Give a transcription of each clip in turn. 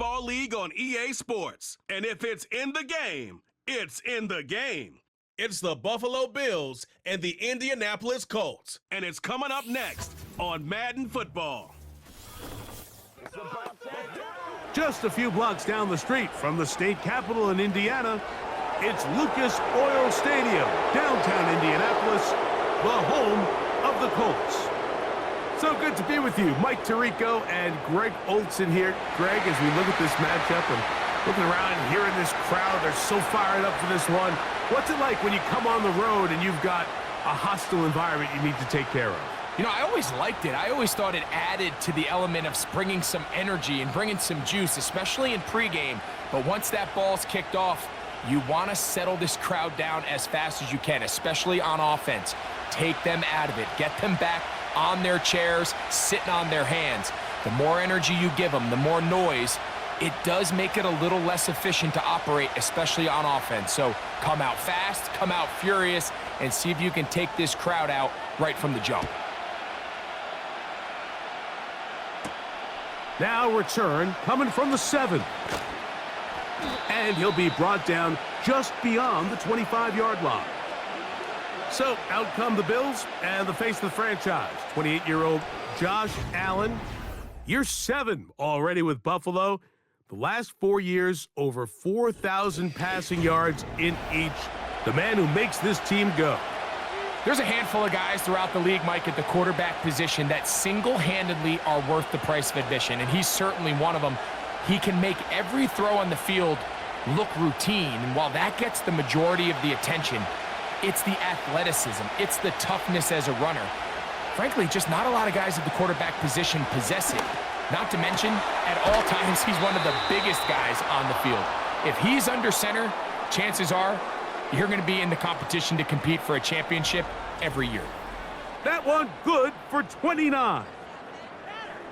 football league on EA Sports. And if it's in the game, it's in the game. It's the Buffalo Bills and the Indianapolis Colts. And it's coming up next on Madden Football. Just a few blocks down the street from the state capitol in Indiana, it's Lucas Oil Stadium, downtown Indianapolis, the home of the Colts. So good to be with you. Mike Tirico and Greg Olson here. Greg, as we look at this matchup and looking around and hearing this crowd, they're so fired up for this one. What's it like when you come on the road and you've got a hostile environment you need to take care of? You know, I always liked it. I always thought it added to the element of bringing some energy and bringing some juice, especially in pregame. But once that ball's kicked off, you want to settle this crowd down as fast as you can, especially on offense. Take them out of it. Get them back on their chairs, sitting on their hands. The more energy you give them, the more noise, it does make it a little less efficient to operate, especially on offense. So come out fast, come out furious, and see if you can take this crowd out right from the jump. Now return coming from the 7. And he'll be brought down just beyond the 25-yard line. So out come the Bills and the face of the franchise, 28-year-old Josh Allen. Year 7 already with Buffalo. The last 4 years, over 4,000 passing yards in each. The man who makes this team go. There's a handful of guys throughout the league, Mike, at the quarterback position that single-handedly are worth the price of admission, and he's certainly one of them. He can make every throw on the field look routine, and while that gets the majority of the attention, it's the athleticism, it's the toughness as a runner. Frankly, just not a lot of guys at the quarterback position possess it. Not to mention, at all times, he's one of the biggest guys on the field. If he's under center, chances are you're going to be in the competition to compete for a championship every year. That one good for 29.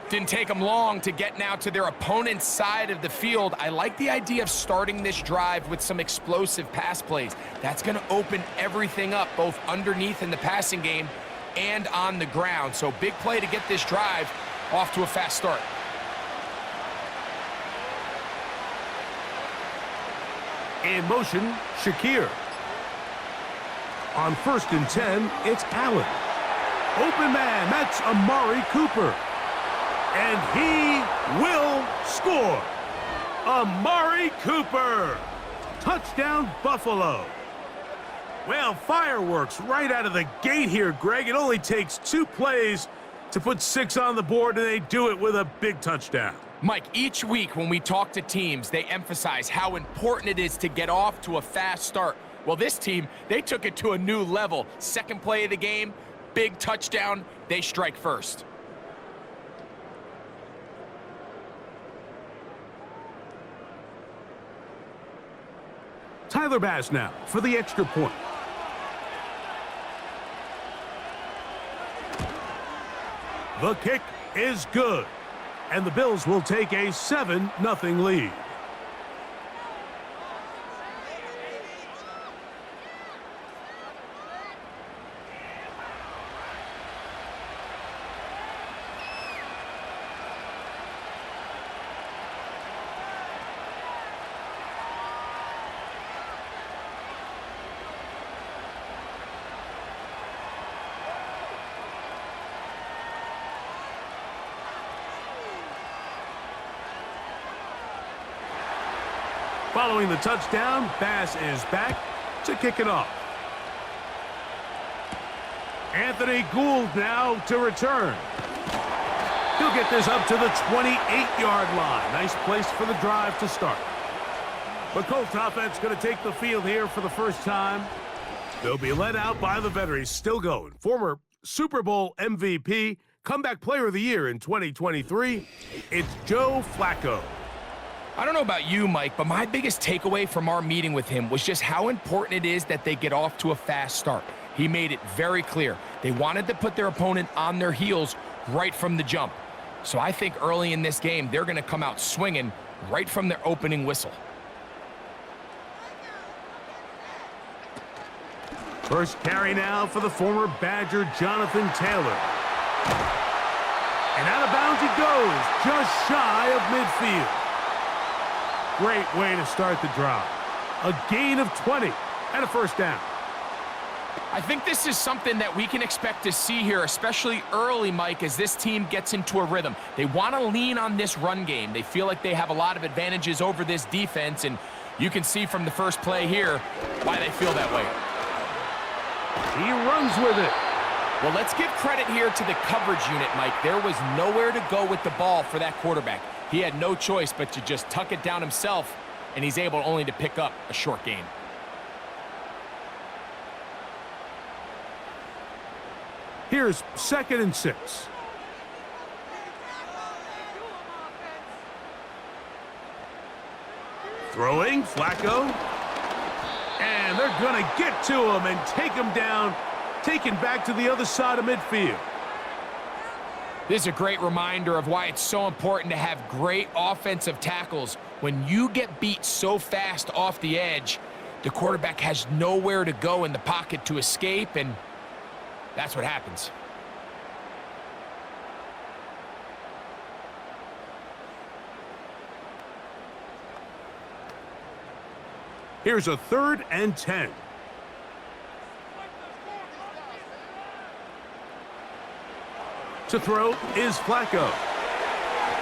Didn't take them long to get now to their opponent's side of the field. I like the idea of starting this drive with some explosive pass plays. That's going to open everything up, both underneath in the passing game and on the ground. So big play to get this drive off to a fast start. In motion, Shakir. On 1st and 10, it's Allen. Open man, that's Amari Cooper. And he will score. Amari Cooper. Touchdown, Buffalo. Well, fireworks right out of the gate here, Greg. It only takes 2 plays to put 6 on the board, and they do it with a big touchdown. Mike, each week when we talk to teams, they emphasize how important it is to get off to a fast start. Well, this team, they took it to a new level. Second play of the game, big touchdown, they strike first. Tyler Bass now for the extra point. The kick is good, and the Bills will take a 7-0 lead. Following the touchdown, Bass is back to kick it off. Anthony Gould now to return. He'll get this up to the 28-yard line. Nice place for the drive to start. The Colts offense going to take the field here for the first time. They'll be led out by the veterans, still going. Former Super Bowl MVP, comeback player of the year in 2023, it's Joe Flacco. I don't know about you, Mike, but my biggest takeaway from our meeting with him was just how important it is that they get off to a fast start. He made it very clear. They wanted to put their opponent on their heels right from the jump. So I think early in this game, they're going to come out swinging right from their opening whistle. First carry now for the former Badger, Jonathan Taylor. And out of bounds he goes, just shy of midfield. great way to start the drive. A gain of 20 and a first down. I think this is something that we can expect to see here, especially early, Mike, as this team gets into a rhythm. They want to lean on this run game. They feel like they have a lot of advantages over this defense, and you can see from the first play here why they feel that way. He runs with it. Well, let's give credit here to the coverage unit, Mike. There was nowhere to go with the ball for that quarterback. He had no choice but to just tuck it down himself, and he's able only to pick up a short gain. Here's 2nd and 6. Throwing, Flacco. And they're going to get to him and take him down, taken back to the other side of midfield. This is a great reminder of why it's so important to have great offensive tackles. When you get beat so fast off the edge, the quarterback has nowhere to go in the pocket to escape, and that's what happens. Here's a 3rd and 10. To throw is Flacco.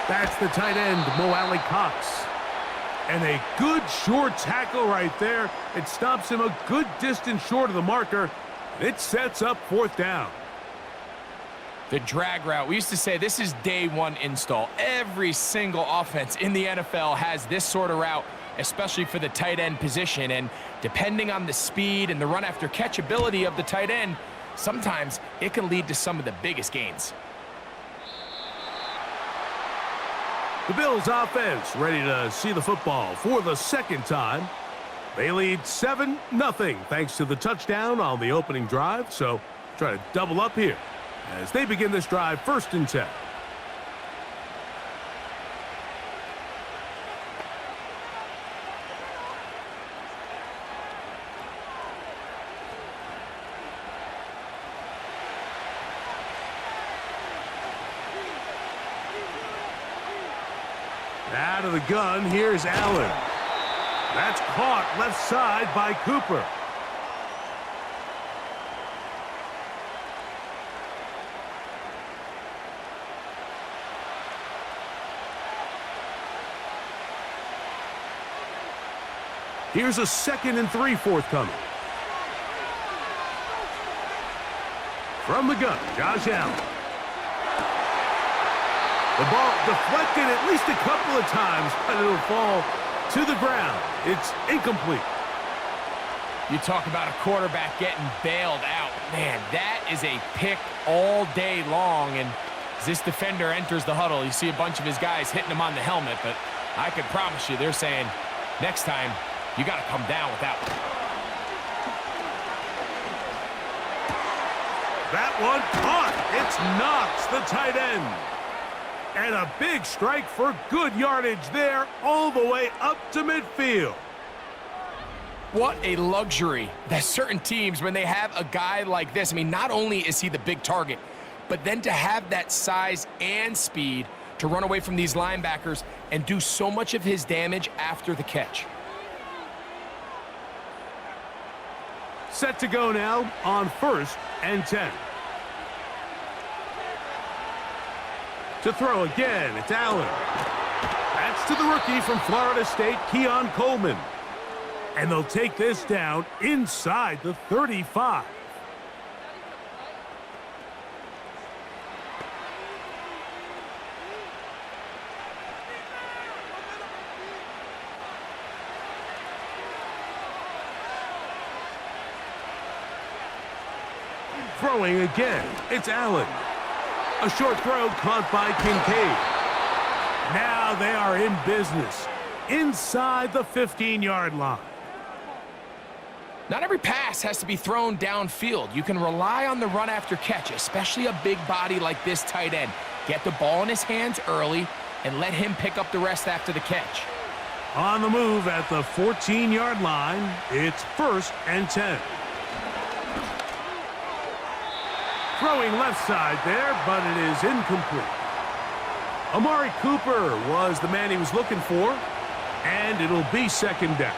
That's the tight end, Mo Cox. And a good short tackle right there. It stops him a good distance short of the marker. It sets up 4th down. The drag route. We used to say this is day one install. Every single offense in the NFL has this sort of route, especially for the tight end position. And depending on the speed and the run after catch ability of the tight end, sometimes it can lead to some of the biggest gains. The Bills offense ready to see the football for the 2nd time. They lead 7-0 thanks to the touchdown on the opening drive. So try to double up here as they begin this drive 1st and 10. Out of the gun, here's Allen. That's caught left side by Cooper. Here's a 2nd and 3 forthcoming. From the gun, Josh Allen. The ball deflected at least a couple of times, but it'll fall to the ground. It's incomplete. You talk about a quarterback getting bailed out. Man, that is a pick all day long. And as this defender enters the huddle, you see a bunch of his guys hitting him on the helmet, but I can promise you they're saying, next time, you got to come down with that one. That one caught. It's Knox, the tight end. And a big strike for good yardage there all the way up to midfield. What a luxury that certain teams, when they have a guy like this, I mean, not only is he the big target, but then to have that size and speed to run away from these linebackers and do so much of his damage after the catch. Set to go now on 1st and 10. To throw again, it's Allen. That's to the rookie from Florida State, Keon Coleman. And they'll take this down inside the 35. Throwing again, it's Allen. A short throw caught by Kincaid. Now they are in business inside the 15-yard line. Not every pass has to be thrown downfield. You can rely on the run after catch, especially a big body like this tight end. Get the ball in his hands early and let him pick up the rest after the catch. On the move at the 14-yard line, it's 1st and 10. Throwing left side there, but it is incomplete. Amari Cooper was the man he was looking for. And it'll be second down.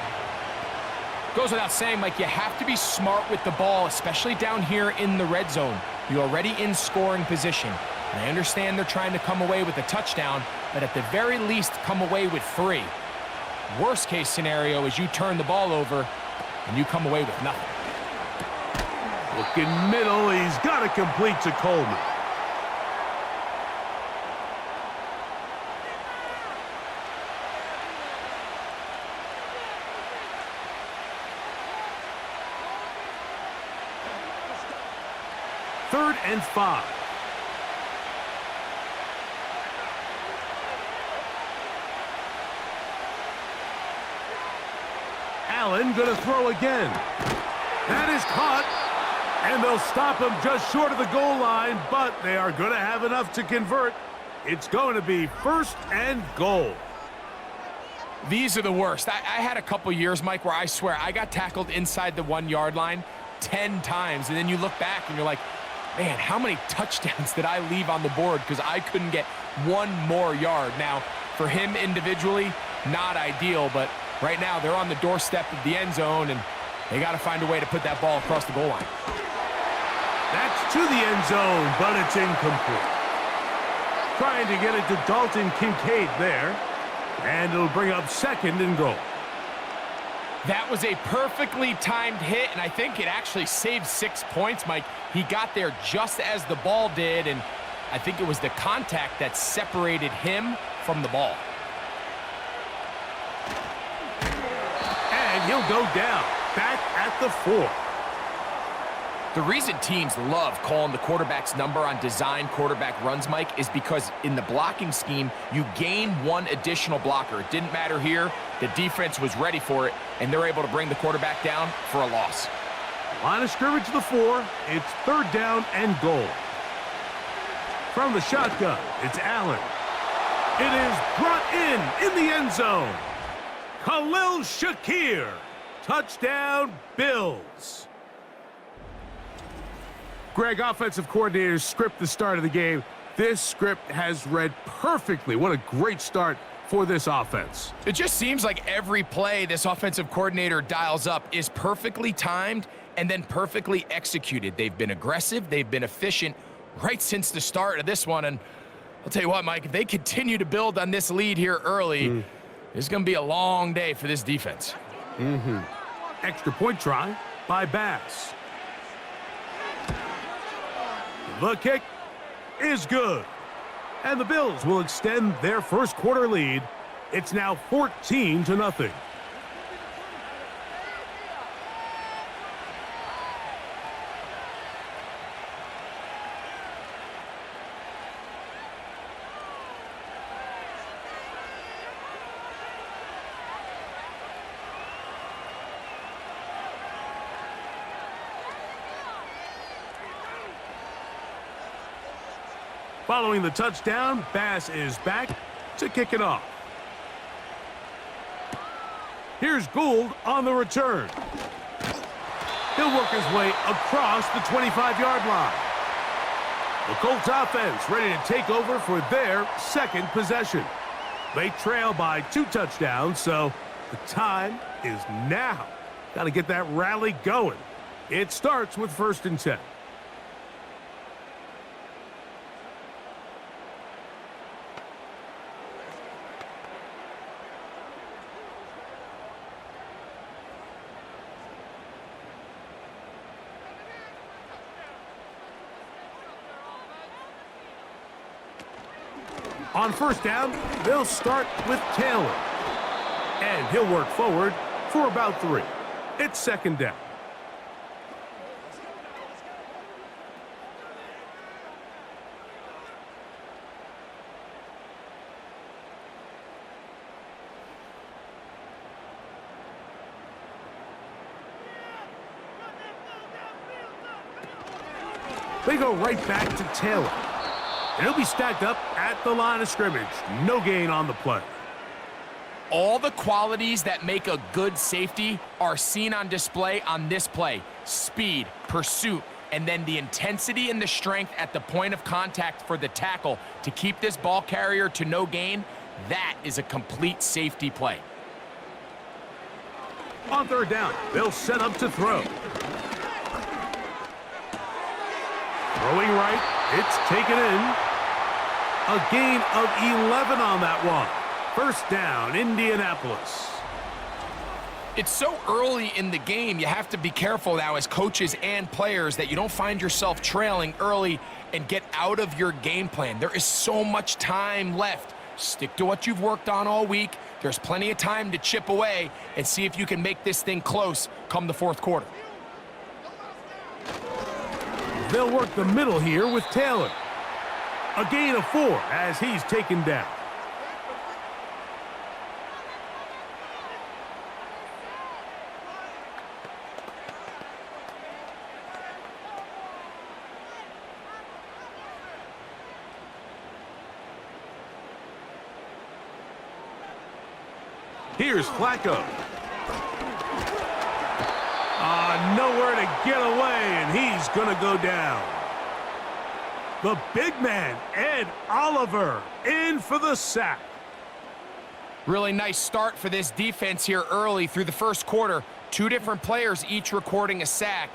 Goes without saying, Mike, you have to be smart with the ball, especially down here in the red zone. You're already in scoring position. And I understand they're trying to come away with a touchdown, but at the very least, come away with 3. Worst case scenario is you turn the ball over and you come away with nothing. Looking middle, he's got to complete to Coleman. Third and 5. Allen going to throw again. That is caught. And they'll stop him just short of the goal line, but they are going to have enough to convert. It's going to be first and goal. These are the worst. I had a couple years, Mike, where I swear I got tackled inside the 1-yard line 10 times, and then you look back and you're like, man, how many touchdowns did I leave on the board because I couldn't get 1 more yard? Now, for him individually, not ideal, but right now they're on the doorstep of the end zone, and they got to find a way to put that ball across the goal line. That's to the end zone, but it's incomplete. Trying to get it to Dalton Kincaid there, and it'll bring up second and goal. That was a perfectly timed hit, and I think it actually saved 6 points, Mike. He got there just as the ball did, and I think it was the contact that separated him from the ball. And he'll go down, back at the 4. The reason teams love calling the quarterback's number on design quarterback runs, Mike, is because in the blocking scheme, you gain 1 additional blocker. It didn't matter here. The defense was ready for it, and they're able to bring the quarterback down for a loss. Line of scrimmage to the 4. It's third down and goal. From the shotgun, it's Allen. It is brought in the end zone. Khalil Shakir. Touchdown, Bills. Greg, offensive coordinators script the start of the game. This script has read perfectly. What a great start for this offense. It just seems like every play this offensive coordinator dials up is perfectly timed and then perfectly executed. They've been aggressive, they've been efficient right since the start of this one. And I'll tell you what, Mike, if they continue to build on this lead here early, it's going to be a long day for this defense. Extra point try by Bass. The kick is good. And the Bills will extend their first quarter lead. It's now 14-0. Following the touchdown, Bass is back to kick it off. Here's Gould on the return. He'll work his way across the 25-yard line. The Colts offense ready to take over for their second possession. They trail by 2 touchdowns, so the time is now. Got to get that rally going. It starts with 1st and 10. On 1st down, they'll start with Taylor. And he'll work forward for about 3. It's 2nd down. They go right back to Taylor. And he'll be stacked up at the line of scrimmage. No gain on the play. All the qualities that make a good safety are seen on display on this play. Speed, pursuit, and then the intensity and the strength at the point of contact for the tackle to keep this ball carrier to no gain. That is a complete safety play. On third down, they'll set up to throw. Throwing right, it's taken in. A gain of 11 on that one. First down, Indianapolis. It's so early in the game, you have to be careful now as coaches and players that you don't find yourself trailing early and get out of your game plan. There is so much time left. Stick to what you've worked on all week. There's plenty of time to chip away and see if you can make this thing close come the fourth quarter. They'll work the middle here with Taylor. A gain of 4 as he's taken down. Here's Flacco. Nowhere to get away, and he's going to go down. The big man, Ed Oliver, in for the sack. Really nice start for this defense here early through the first quarter. 2 different players each recording a sack.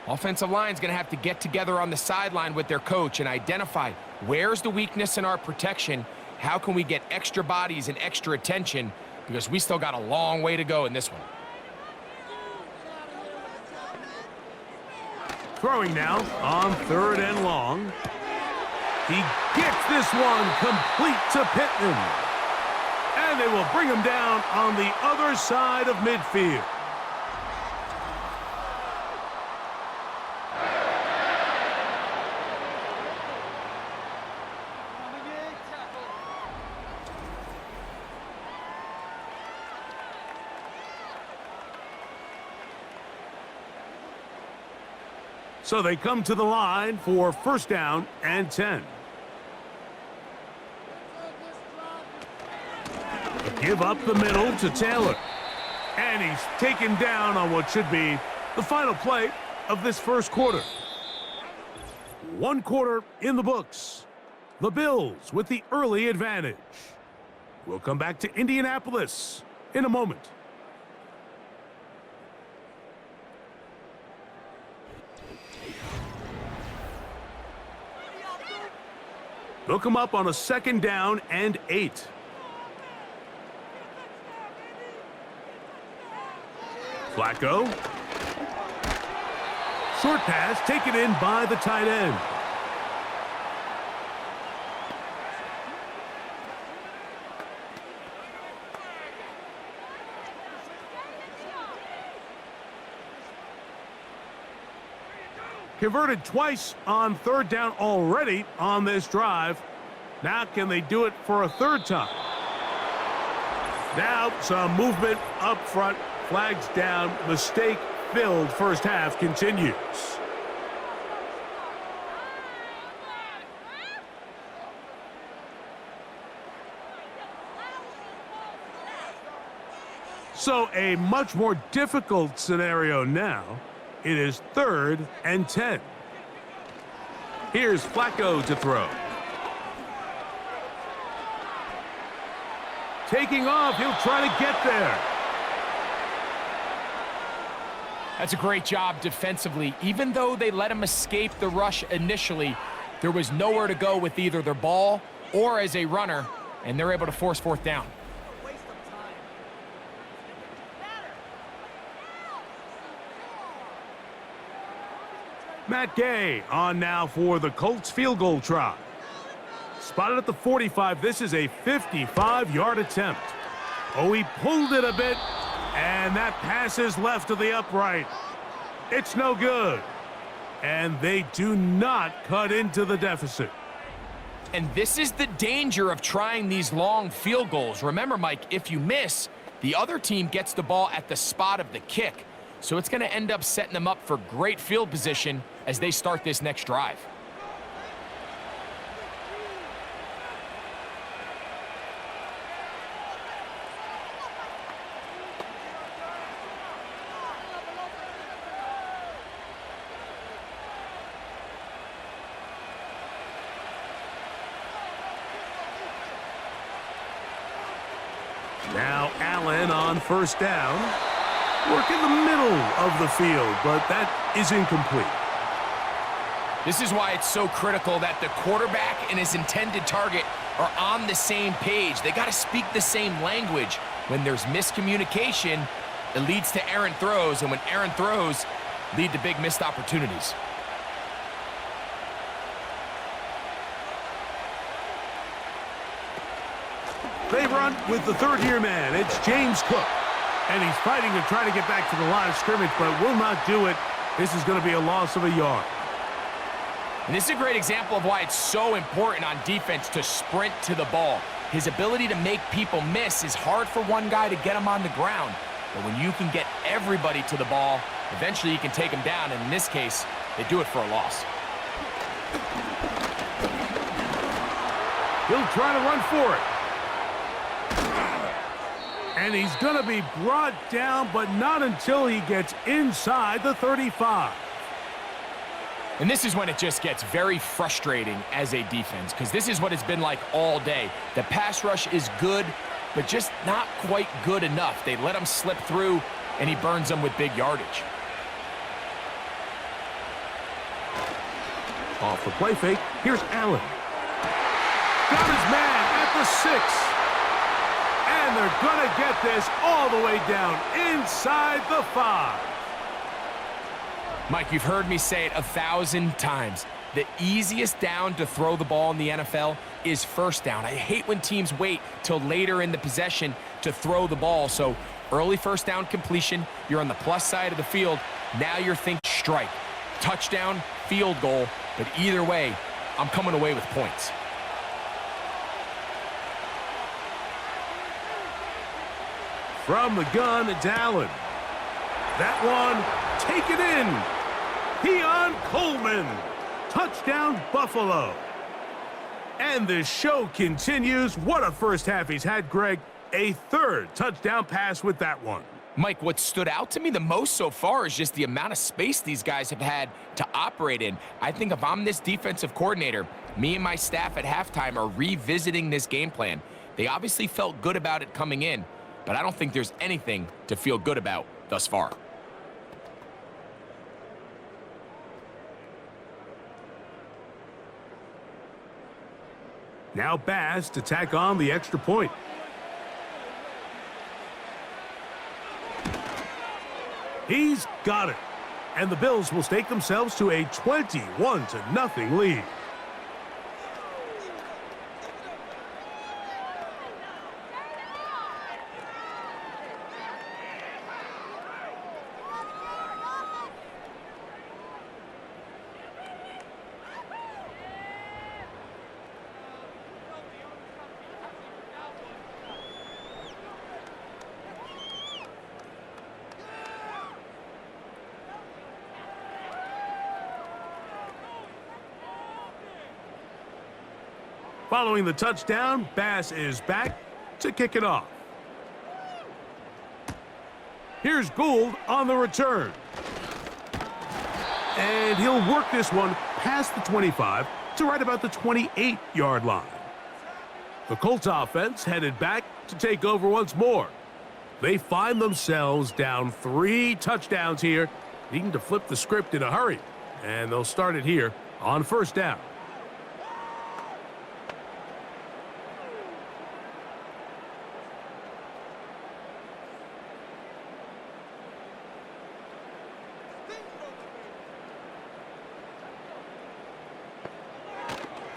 Offensive line's going to have to get together on the sideline with their coach and identify where's the weakness in our protection, how can we get extra bodies and extra attention, because we still got a long way to go in this one. Throwing now on third and long. He gets this one complete to Pittman. And they will bring him down on the other side of midfield. So they come to the line for first down and 10. Give up the middle to Taylor. And he's taken down on what should be the final play of this first quarter. 1 quarter in the books. The Bills with the early advantage. We'll come back to Indianapolis in a moment. They'll come up on a second down and 8. Flacco. Short pass taken in by the tight end. Converted twice on third down already on this drive. Now can they do it for a third time? Now some movement up front. Flags down. Mistake-filled first half continues. So a much more difficult scenario now. It is 3rd and 10. Here's Flacco to throw. Taking off, he'll try to get there. That's a great job defensively. Even though they let him escape the rush initially, there was nowhere to go with either their ball or as a runner, and they're able to force fourth down. Matt Gay on now for the Colts field goal try. Spotted at the 45. This is a 55-yard attempt. Oh, he pulled it a bit, and that pass is left to the upright. It's no good. And they do not cut into the deficit. And this is the danger of trying these long field goals. Remember, Mike, if you miss, the other team gets the ball at the spot of the kick. So it's going to end up setting them up for great field position as they start this next drive. Now Allen on first down. work in the middle of the field, but that is incomplete. This is why it's so critical that the quarterback and his intended target are on the same page. They got to speak the same language. When there's miscommunication, it leads to errant throws, and when errant throws lead to big missed opportunities. They run with the third-year man. It's James Cook. And he's fighting to try to get back to the line of scrimmage, but will not do it. This is going to be a loss of a yard. And this is a great example of why it's so important on defense to sprint to the ball. His ability to make people miss is hard for one guy to get him on the ground. But when you can get everybody to the ball, eventually you can take him down. And in this case, they do it for a loss. He'll try to run for it. And he's going to be brought down, but not until he gets inside the 35. And this is when it just gets very frustrating as a defense, because this is what it's been like all day. The pass rush is good, but just not quite good enough. They let him slip through, and he burns them with big yardage. Off the play fake, here's Allen. Got his man at the 6. And they're going to get this all the way down inside the 5. Mike, you've heard me say it 1,000 times. The easiest down to throw the ball in the NFL is first down. I hate when teams wait till later in the possession to throw the ball. So early first down completion, you're on the plus side of the field. Now you're thinking strike, touchdown, field goal. But either way, I'm coming away with points. From the gun, it's Allen. That one, take it in. Keon Coleman. Touchdown, Buffalo. And the show continues. What a first half he's had, Greg. A third touchdown pass with that one. Mike, what stood out to me the most so far is just the amount of space these guys have had to operate in. I think if I'm this defensive coordinator, me and my staff at halftime are revisiting this game plan. They obviously felt good about it coming in, but I don't think there's anything to feel good about thus far. Now Bass to tack on the extra point. He's got it. And the Bills will stake themselves to a 21-0 lead. Following the touchdown, Bass is back to kick it off. Here's Gould on the return. And he'll work this one past the 25 to right about the 28-yard line. The Colts offense headed back to take over once more. They find themselves down 3 touchdowns here, needing to flip the script in a hurry. And they'll start it here on first down.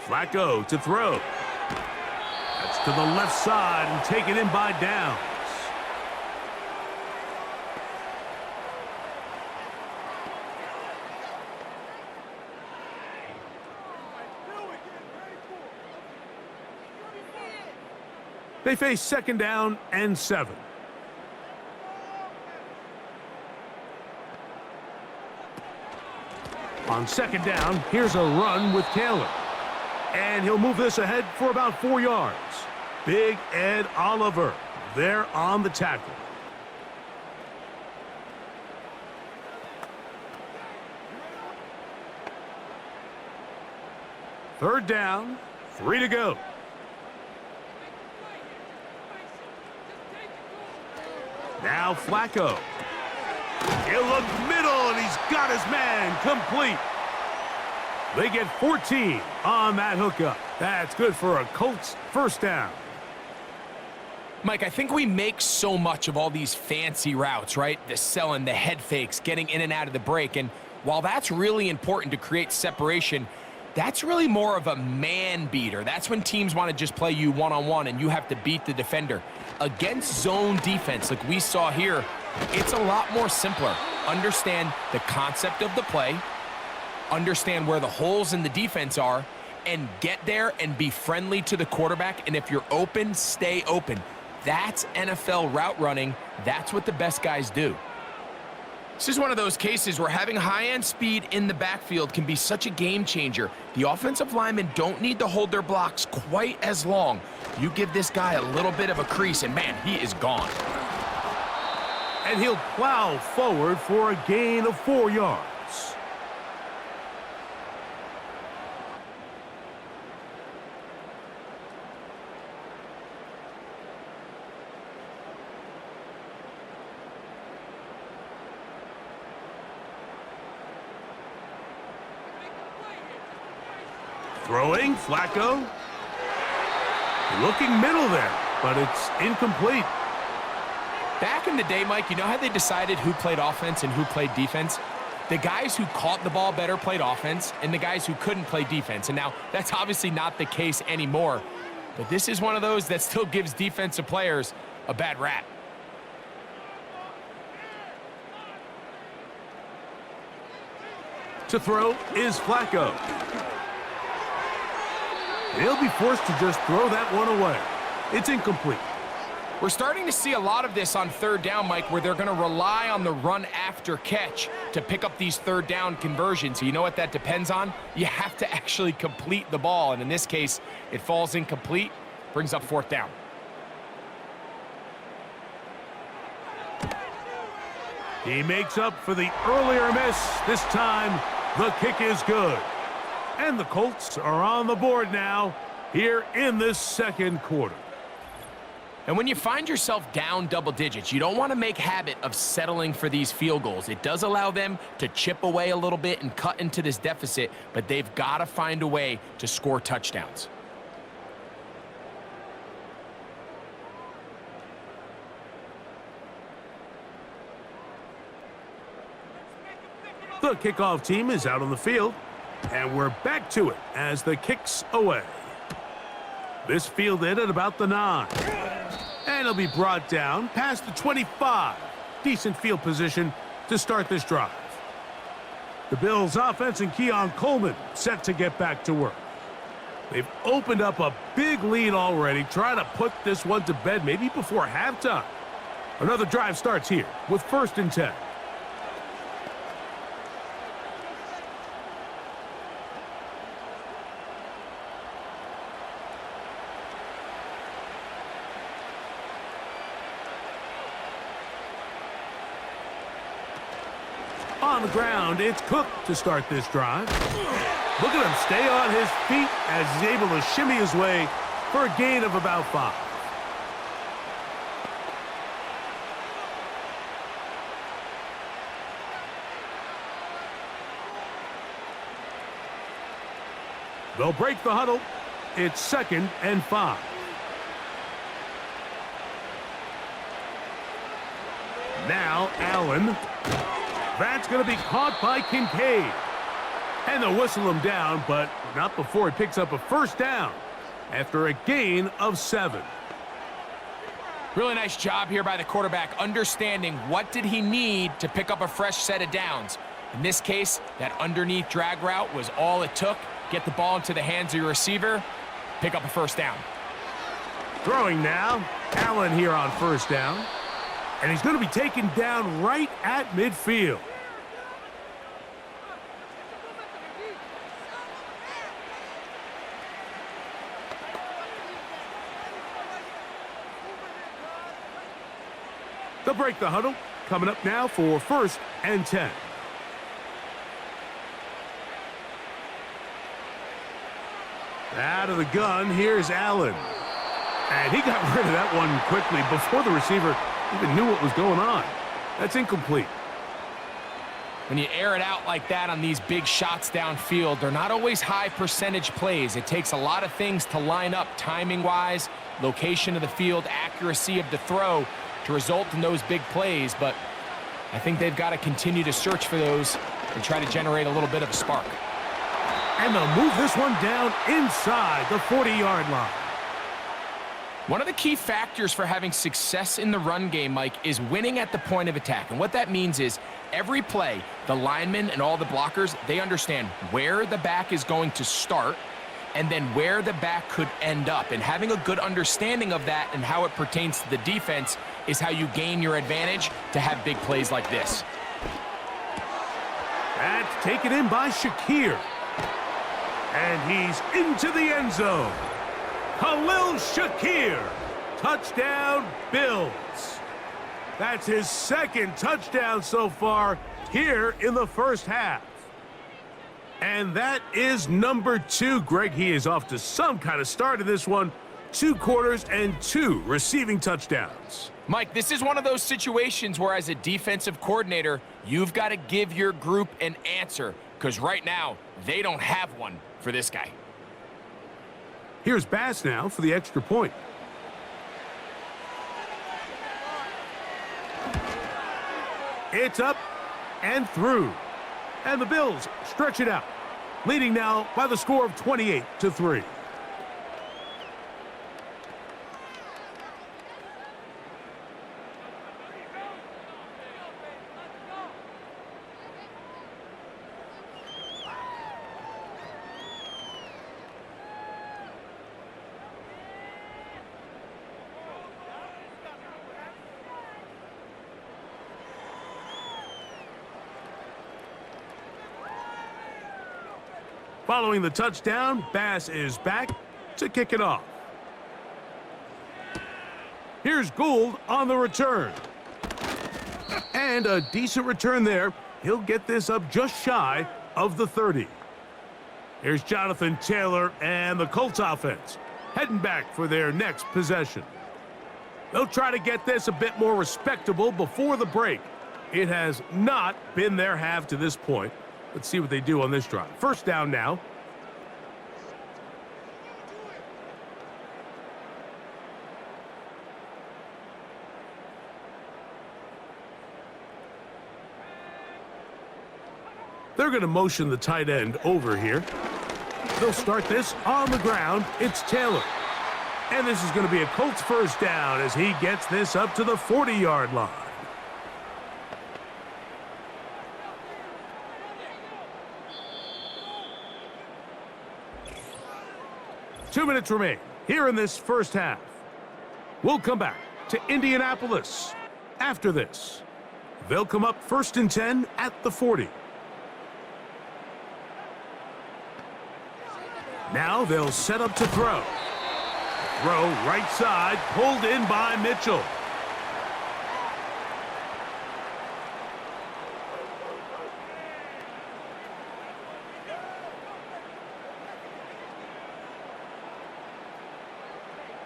Flacco to throw. That's to the left side and taken in by Downs. They face second down and 7. On second down, here's a run with Taylor. And he'll move this ahead for about 4 yards. Big Ed Oliver there on the tackle. Third down, 3 to go. Now Flacco. He'll look middle, and he's got his man complete. They get 14 on that hookup. That's good for a Colts first down. Mike, I think we make so much of all these fancy routes, right? The selling, the head fakes, getting in and out of the break. And while that's really important to create separation, that's really more of a man beater. That's when teams want to just play you one-on-one and you have to beat the defender. Against zone defense, like we saw here, it's a lot more simpler. Understand the concept of the play, understand where the holes in the defense are, and get there and be friendly to the quarterback. And if you're open, stay open. That's NFL route running. That's what the best guys do. This is one of those cases where having high-end speed in the backfield can be such a game changer. The offensive linemen don't need to hold their blocks quite as long. You give this guy a little bit of a crease, and man, he is gone. And he'll plow forward for a gain of 4 yards. Throwing, Flacco. Looking middle there, but it's incomplete. Back in the day, Mike, you know how they decided who played offense and who played defense? The guys who caught the ball better played offense, and the guys who couldn't play defense. And now, that's obviously not the case anymore. But this is one of those that still gives defensive players a bad rap. To throw is Flacco. He'll be forced to just throw that one away. It's incomplete. We're starting to see a lot of this on third down, Mike, where they're going to rely on the run after catch to pick up these third down conversions. So you know what that depends on? You have to actually complete the ball. And in this case, it falls incomplete, brings up fourth down. He makes up for the earlier miss. This time, the kick is good. And the Colts are on the board now here in this second quarter. And when you find yourself down double digits, you don't want to make habit of settling for these field goals. It does allow them to chip away a little bit and cut into this deficit, but they've got to find a way to score touchdowns. The kickoff team is out on the field. And we're back to it as the kick's away. This fielded at about the 9. And it'll be brought down past the 25. Decent field position to start this drive. The Bills' offense and Keon Coleman set to get back to work. They've opened up a big lead already, trying to put this one to bed maybe before halftime. Another drive starts here with 1st and 10. On the ground, it's Cook to start this drive. Look at him stay on his feet as he's able to shimmy his way for a gain of about 5. They'll break the huddle. It's 2nd and 5. Now Allen. That's going to be caught by Kincaid. And they'll whistle him down, but not before he picks up a first down after a gain of 7. Really nice job here by the quarterback, understanding what did he need to pick up a fresh set of downs. In this case, that underneath drag route was all it took. Get the ball into the hands of your receiver, pick up a first down. Throwing now, Allen here on first down. And he's going to be taken down right at midfield. They'll break the huddle. Coming up now for 1st and 10. Out of the gun, here's Allen. And he got rid of that one quickly before the receiver even knew what was going on. That's incomplete. When you air it out like that on these big shots downfield, they're not always high percentage plays. It takes a lot of things to line up timing-wise, location of the field, accuracy of the throw to result in those big plays. But I think they've got to continue to search for those and try to generate a little bit of a spark. And they'll move this one down inside the 40-yard line. One of the key factors for having success in the run game, Mike, is winning at the point of attack. And what that means is every play, the linemen and all the blockers, they understand where the back is going to start and then where the back could end up. And having a good understanding of that and how it pertains to the defense is how you gain your advantage to have big plays like this. That's taken in by Shakir. And he's into the end zone. Khalil Shakir, touchdown Bills. That's his second touchdown so far here in the first half. And that is number 2. Greg, he is off to some kind of start in this one. 2 quarters and 2 receiving touchdowns. Mike, this is one of those situations where as a defensive coordinator, you've got to give your group an answer, because right now, they don't have one for this guy. Here's Bass now for the extra point. It's up and through. And the Bills stretch it out, leading now by the score of 28-3. Following the touchdown, Bass is back to kick it off. Here's Gould on the return. And a decent return there. He'll get this up just shy of the 30. Here's Jonathan Taylor and the Colts offense heading back for their next possession. They'll try to get this a bit more respectable before the break. It has not been their half to this point. Let's see what they do on this drive. First down now. They're going to motion the tight end over here. They'll start this on the ground. It's Taylor. And this is going to be a Colts first down as he gets this up to the 40-yard line. Two minutes remain here in this first half. We'll come back to Indianapolis after this. They'll come up 1st and 10 at the 40. Now they'll set up to throw. Throw right side, pulled in by Mitchell.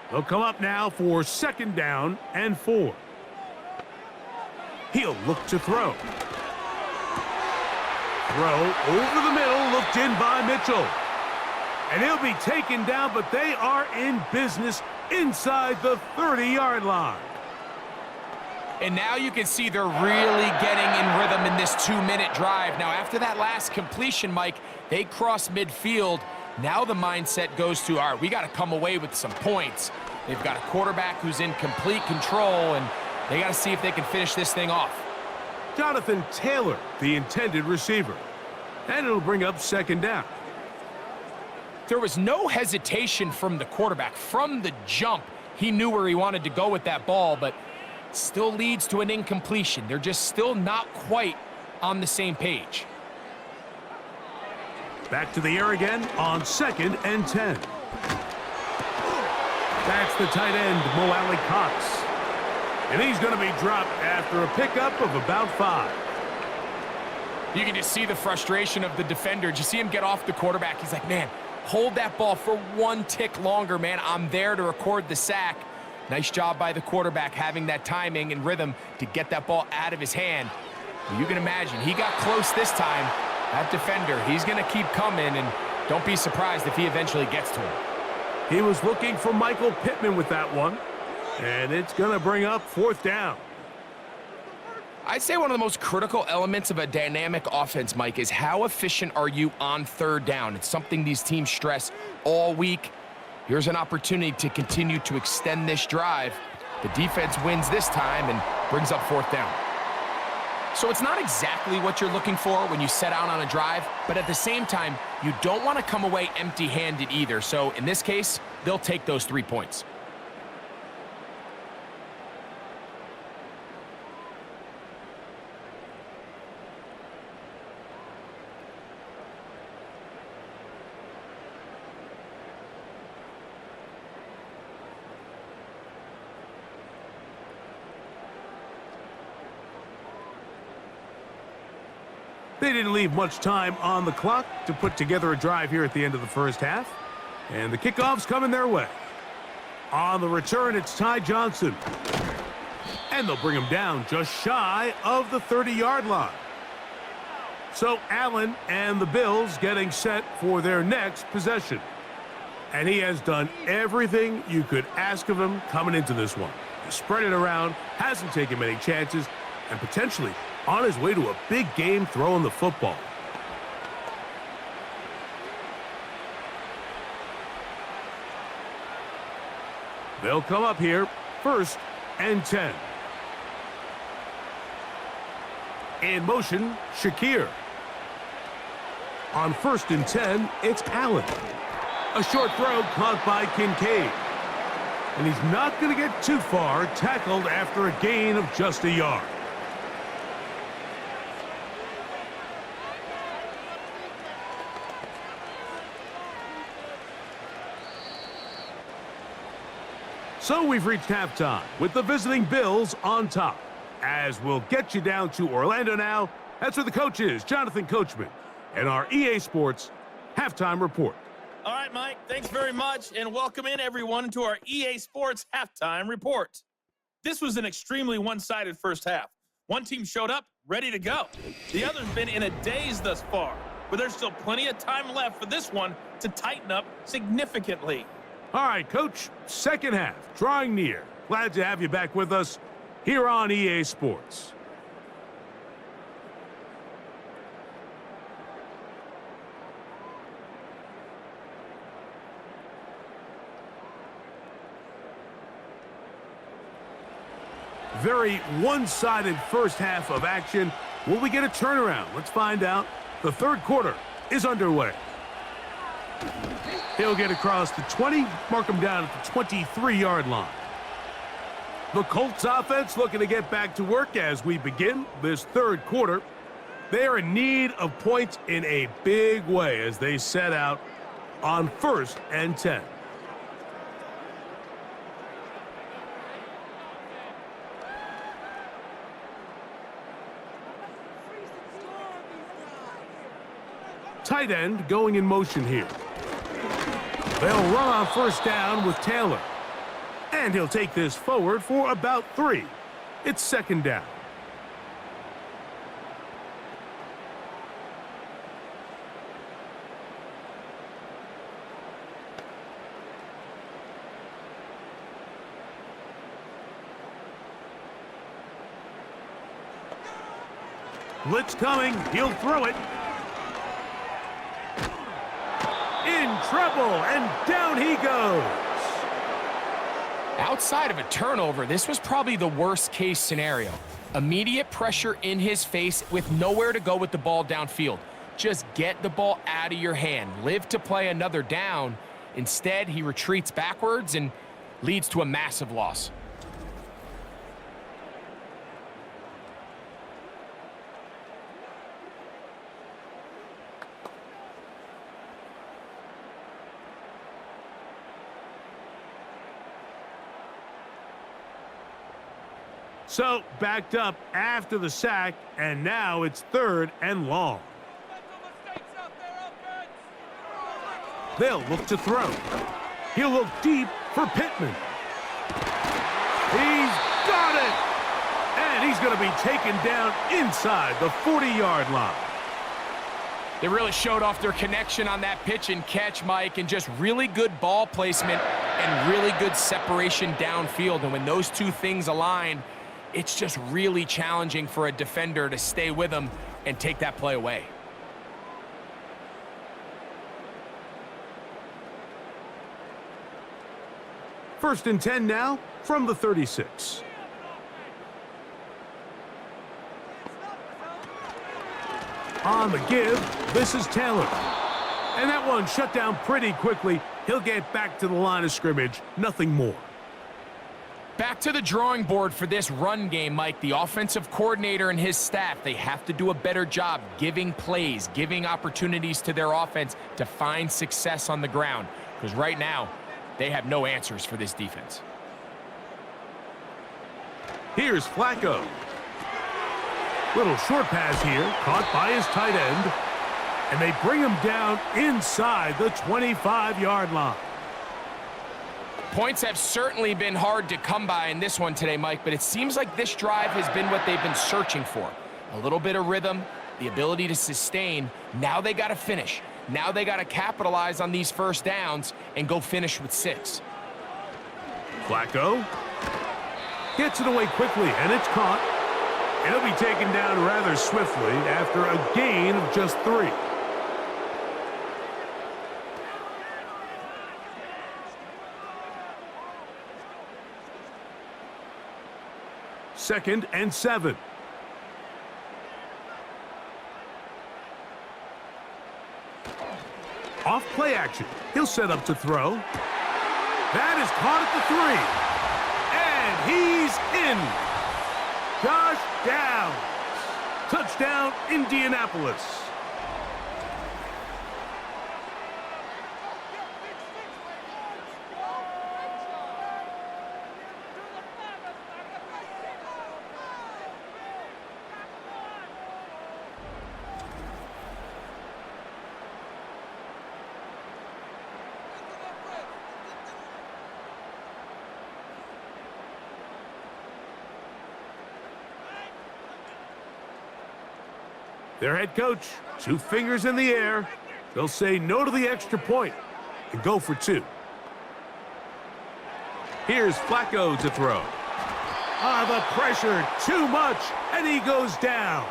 They'll come up now for 2nd down and 4. He'll look to throw. Throw over the middle, looked in by Mitchell. And he'll be taken down, but they are in business inside the 30-yard line. And now you can see they're really getting in rhythm in this 2-minute drive. Now, after that last completion, Mike, they cross midfield. Now the mindset goes to, all right, we got to come away with some points. They've got a quarterback who's in complete control, and they got to see if they can finish this thing off. Jonathan Taylor, the intended receiver. And it'll bring up 2nd down. There was no hesitation from the quarterback. From the jump, he knew where he wanted to go with that ball, but still leads to an incompletion. They're just still not quite on the same page. Back to the air again on 2nd and 10. That's the tight end, Mo Alley Cox. And he's going to be dropped after a pickup of about 5. You can just see the frustration of the defender. Did you see him get off the quarterback? He's like, man, hold that ball for 1 tick longer, man. I'm there to record the sack. Nice job by the quarterback having that timing and rhythm to get that ball out of his hand. You can imagine, he got close this time. That defender, he's going to keep coming, and don't be surprised if he eventually gets to him. He was looking for Michael Pittman with that one, and it's going to bring up 4th down. I'd say one of the most critical elements of a dynamic offense, Mike, is how efficient are you on 3rd down. It's something these teams stress all week. Here's an opportunity to continue to extend this drive. The defense wins this time and brings up 4th down. So it's not exactly what you're looking for when you set out on a drive, but at the same time, you don't want to come away empty-handed either. So in this case, they'll take those 3 points. They didn't leave much time on the clock to put together a drive here at the end of the first half. And the kickoff's coming their way. On the return, it's Ty Johnson. And they'll bring him down just shy of the 30-yard line. So Allen and the Bills getting set for their next possession. And he has done everything you could ask of him coming into this one. He spread it around, hasn't taken many chances, and potentially on his way to a big game throwing the football. They'll come up here, 1st and 10. In motion, Shakir. On 1st and 10, it's Allen. A short throw caught by Kincaid. And he's not going to get too far, tackled after a gain of just a yard. So we've reached halftime with the visiting Bills on top. As we'll get you down to Orlando now, that's where the coach is, Jonathan Coachman, and our EA Sports Halftime Report. All right, Mike, thanks very much, and welcome in everyone to our EA Sports Halftime Report. This was an extremely one-sided first half. One team showed up, ready to go. The other's been in a daze thus far, but there's still plenty of time left for this one to tighten up significantly. All right, Coach, second half, drawing near. Glad to have you back with us here on EA Sports. Very one-sided first half of action. Will we get a turnaround? Let's find out. The 3rd quarter is underway. He'll get across the 20, mark him down at the 23-yard line. The Colts offense looking to get back to work as we begin this 3rd quarter. They are in need of points in a big way as they set out on 1st and 10. Tight end going in motion here. They'll run on 1st down with Taylor. And he'll take this forward for about 3. It's 2nd down. Blitz coming. He'll throw it. In trouble, and down he goes. Outside of a turnover, this was probably the worst-case scenario. Immediate pressure in his face with nowhere to go with the ball downfield. Just get the ball out of your hand. Live to play another down. Instead, he retreats backwards and leads to a massive loss. So, backed up after the sack, and now it's 3rd and long. They'll look to throw. He'll look deep for Pittman. He's got it! And He's going to be taken down inside the 40-yard line. They really showed off their connection on that pitch and catch, Mike, and just really good ball placement and really good separation downfield. And when those two things align, it's just really challenging for a defender to stay with them and take that play away. First and 10 now from the 36. On the give, this is Taylor. And that one shut down pretty quickly. He'll get back to the line of scrimmage, nothing more. Back to the drawing board for this run game, Mike. The offensive coordinator and his staff, they have to do a better job giving plays, giving opportunities to their offense to find success on the ground. Because right now, they have no answers for this defense. Here's Flacco. Little short pass here, caught by his tight end. And they bring him down inside the 25-yard line. Points have certainly been hard to come by in this one today, Mike, but it seems like this drive has been what they've been searching for. A little bit of rhythm, the ability to sustain. Now they got to finish. Now they got to capitalize on these first downs and go finish with 6. Flacco gets it away quickly, and it's caught. And he'll be taken down rather swiftly after a gain of just 3. Second and 7. Off play action. He'll set up to throw. That is caught at the 3. And he's in. Josh Downs. Touchdown, Indianapolis. Their head coach, 2 fingers in the air. They'll say no to the extra point and go for 2. Here's Flacco to throw. The pressure, too much, and he goes down.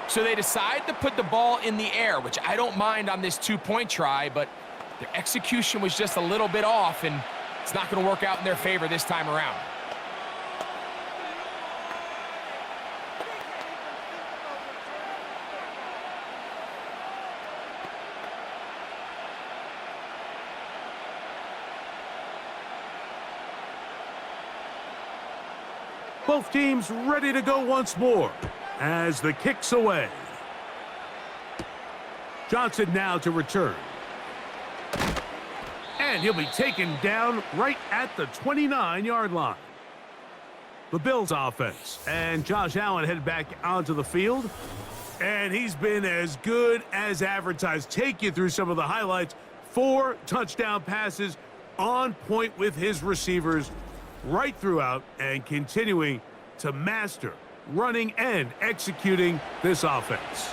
So they decide to put the ball in the air, which I don't mind on this 2-point try, but their execution was just a little bit off, and it's not going to work out in their favor this time around. Both teams ready to go once more as the kick's away. Johnson now to return. And he'll be taken down right at the 29-yard line. The Bills offense and Josh Allen head back onto the field. And he's been as good as advertised. Take you through some of the highlights. 4 touchdown passes on point with his receivers right throughout and continuing to master running and executing this offense.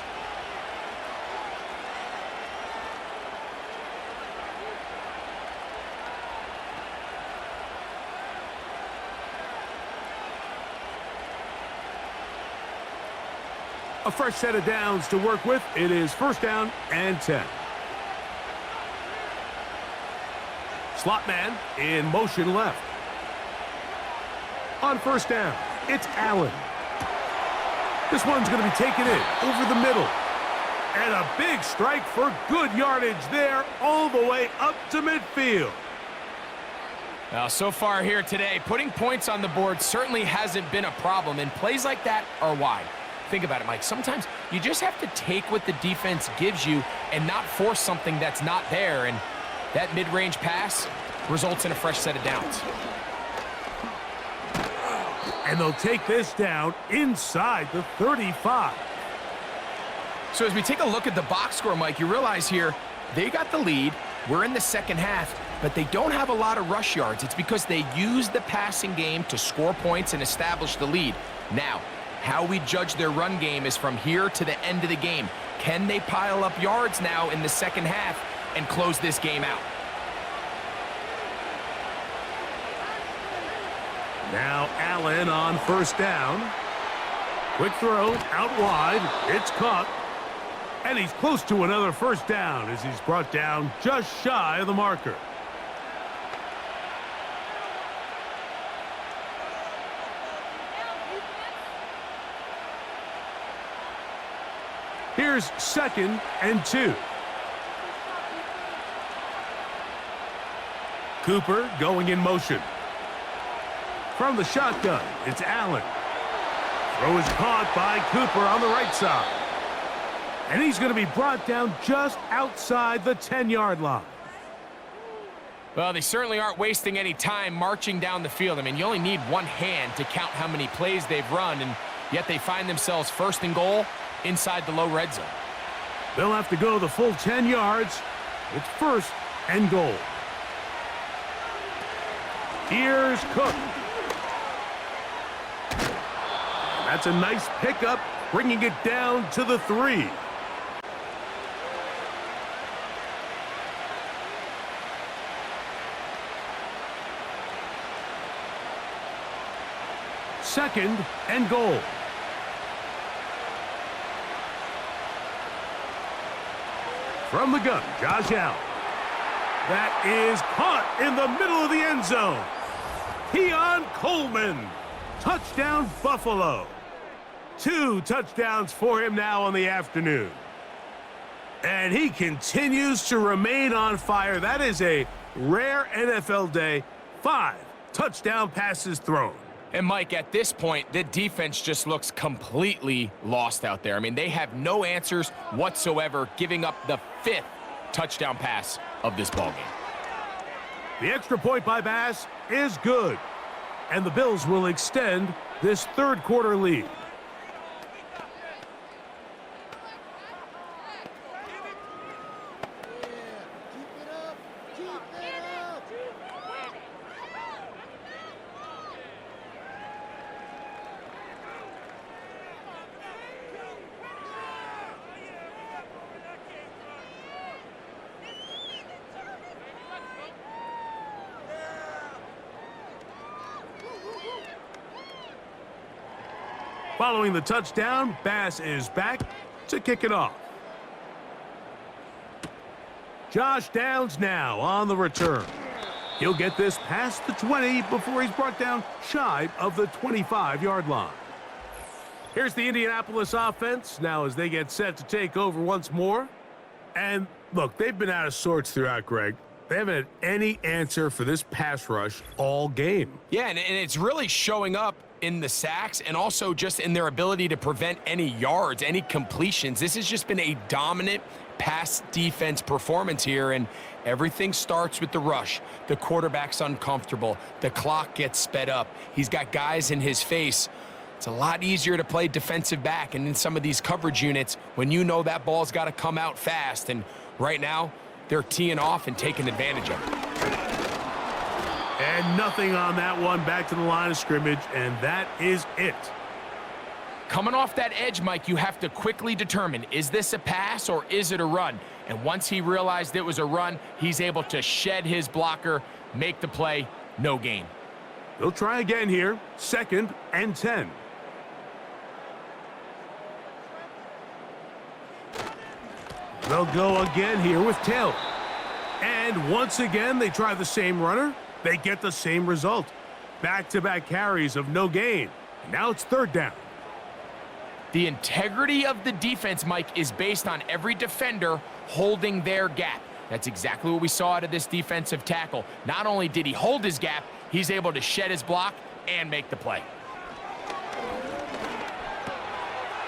A fresh set of downs to work with. It is first down and 10. Slot man in motion left. On first down, it's Allen. This one's going to be taken in over the middle. And a big strike for good yardage there all the way up to midfield. Now, so far here today, putting points on the board certainly hasn't been a problem, and plays like that are why. Think about it, Mike. Sometimes you just have to take what the defense gives you and not force something that's not there, and that mid-range pass results in a fresh set of downs. And they'll take this down inside the 35. So as we take a look at the box score, Mike, you realize here they got the lead. We're in the second half, but they don't have a lot of rush yards. It's because they use the passing game to score points and establish the lead. Now, how we judge their run game is from here to the end of the game. Can they pile up yards now in the second half and close this game out? Now Allen on first down. Quick throw out wide. It's caught. And he's close to another first down as he's brought down just shy of the marker. Here's 2nd and 2. Cooper going in motion. From the shotgun, it's Allen. Throw is caught by Cooper on the right side. And he's going to be brought down just outside the 10-yard line. Well, they certainly aren't wasting any time marching down the field. I mean, you only need one hand to count how many plays they've run, and yet they find themselves 1st and goal inside the low red zone. They'll have to go the full 10 yards. It's 1st and goal. Here's Cook. That's a nice pickup, bringing it down to the 3. Second and goal. From the gun, Josh Allen. That is caught in the middle of the end zone. Keon Coleman. Touchdown, Buffalo. 2 touchdowns for him now on the afternoon. And he continues to remain on fire. That is a rare NFL day. 5 touchdown passes thrown. And Mike, at this point, the defense just looks completely lost out there. I mean, they have no answers whatsoever, giving up the 5th touchdown pass of this ballgame. The extra point by Bass is good. And the Bills will extend this 3rd quarter lead. Following the touchdown, Bass is back to kick it off. Josh Downs now on the return. He'll get this past the 20 before he's brought down shy of the 25-yard line. Here's the Indianapolis offense now as they get set to take over once more. And look, they've been out of sorts throughout, Greg. They haven't had any answer for this pass rush all game. Yeah, and it's really showing up in the sacks and also just in their ability to prevent any yards, any completions. This has just been a dominant pass defense performance here, and everything starts with the rush. The quarterback's uncomfortable. The clock gets sped up. He's got guys in his face. It's a lot easier to play defensive back and in some of these coverage units when you know that ball's got to come out fast, and right now they're teeing off and taking advantage of it. And nothing on that one, back to the line of scrimmage, and that is it. Coming off that edge, Mike, you have to quickly determine, is this a pass or is it a run? And once he realized it was a run, he's able to shed his blocker, make the play, no gain. They'll try again here, 2nd and 10. They'll go again here with Taylor. And once again, they try the same runner. They get the same result. Back-to-back carries of no gain. Now it's 3rd down. The integrity of the defense, Mike, is based on every defender holding their gap. That's exactly what we saw out of this defensive tackle. Not only did he hold his gap, he's able to shed his block and make the play.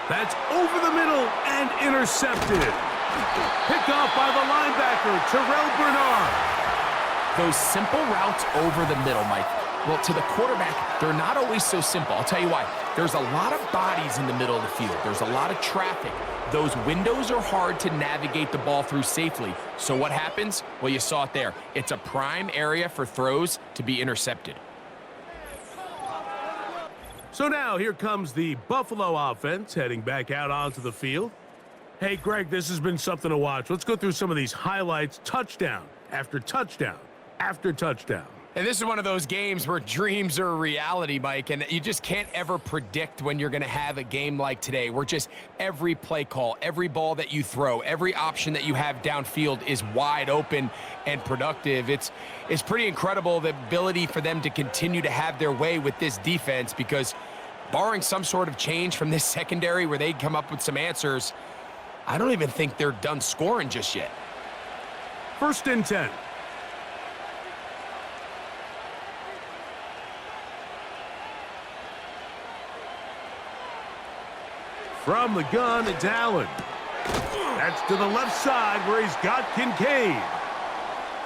That's over the middle and intercepted. Picked off by the linebacker, Terrell Bernard. Those simple routes over the middle, Mike. Well, to the quarterback, they're not always so simple. I'll tell you why. There's a lot of bodies in the middle of the field. There's a lot of traffic. Those windows are hard to navigate the ball through safely. So what happens? Well, you saw it there. It's a prime area for throws to be intercepted. So now here comes the Buffalo offense heading back out onto the field. Hey, Greg, this has been something to watch. Let's go through some of these highlights, touchdown after touchdown after touchdown. And this is one of those games where dreams are a reality, Mike, and you just can't ever predict when you're going to have a game like today, where just every play call, every ball that you throw, every option that you have downfield is wide open and productive. It's pretty incredible, the ability for them to continue to have their way with this defense, because barring some sort of change from this secondary where they come up with some answers, I don't even think they're done scoring just yet. 1st and 10. From the gun, it's Allen. That's to the left side where he's got Kincaid.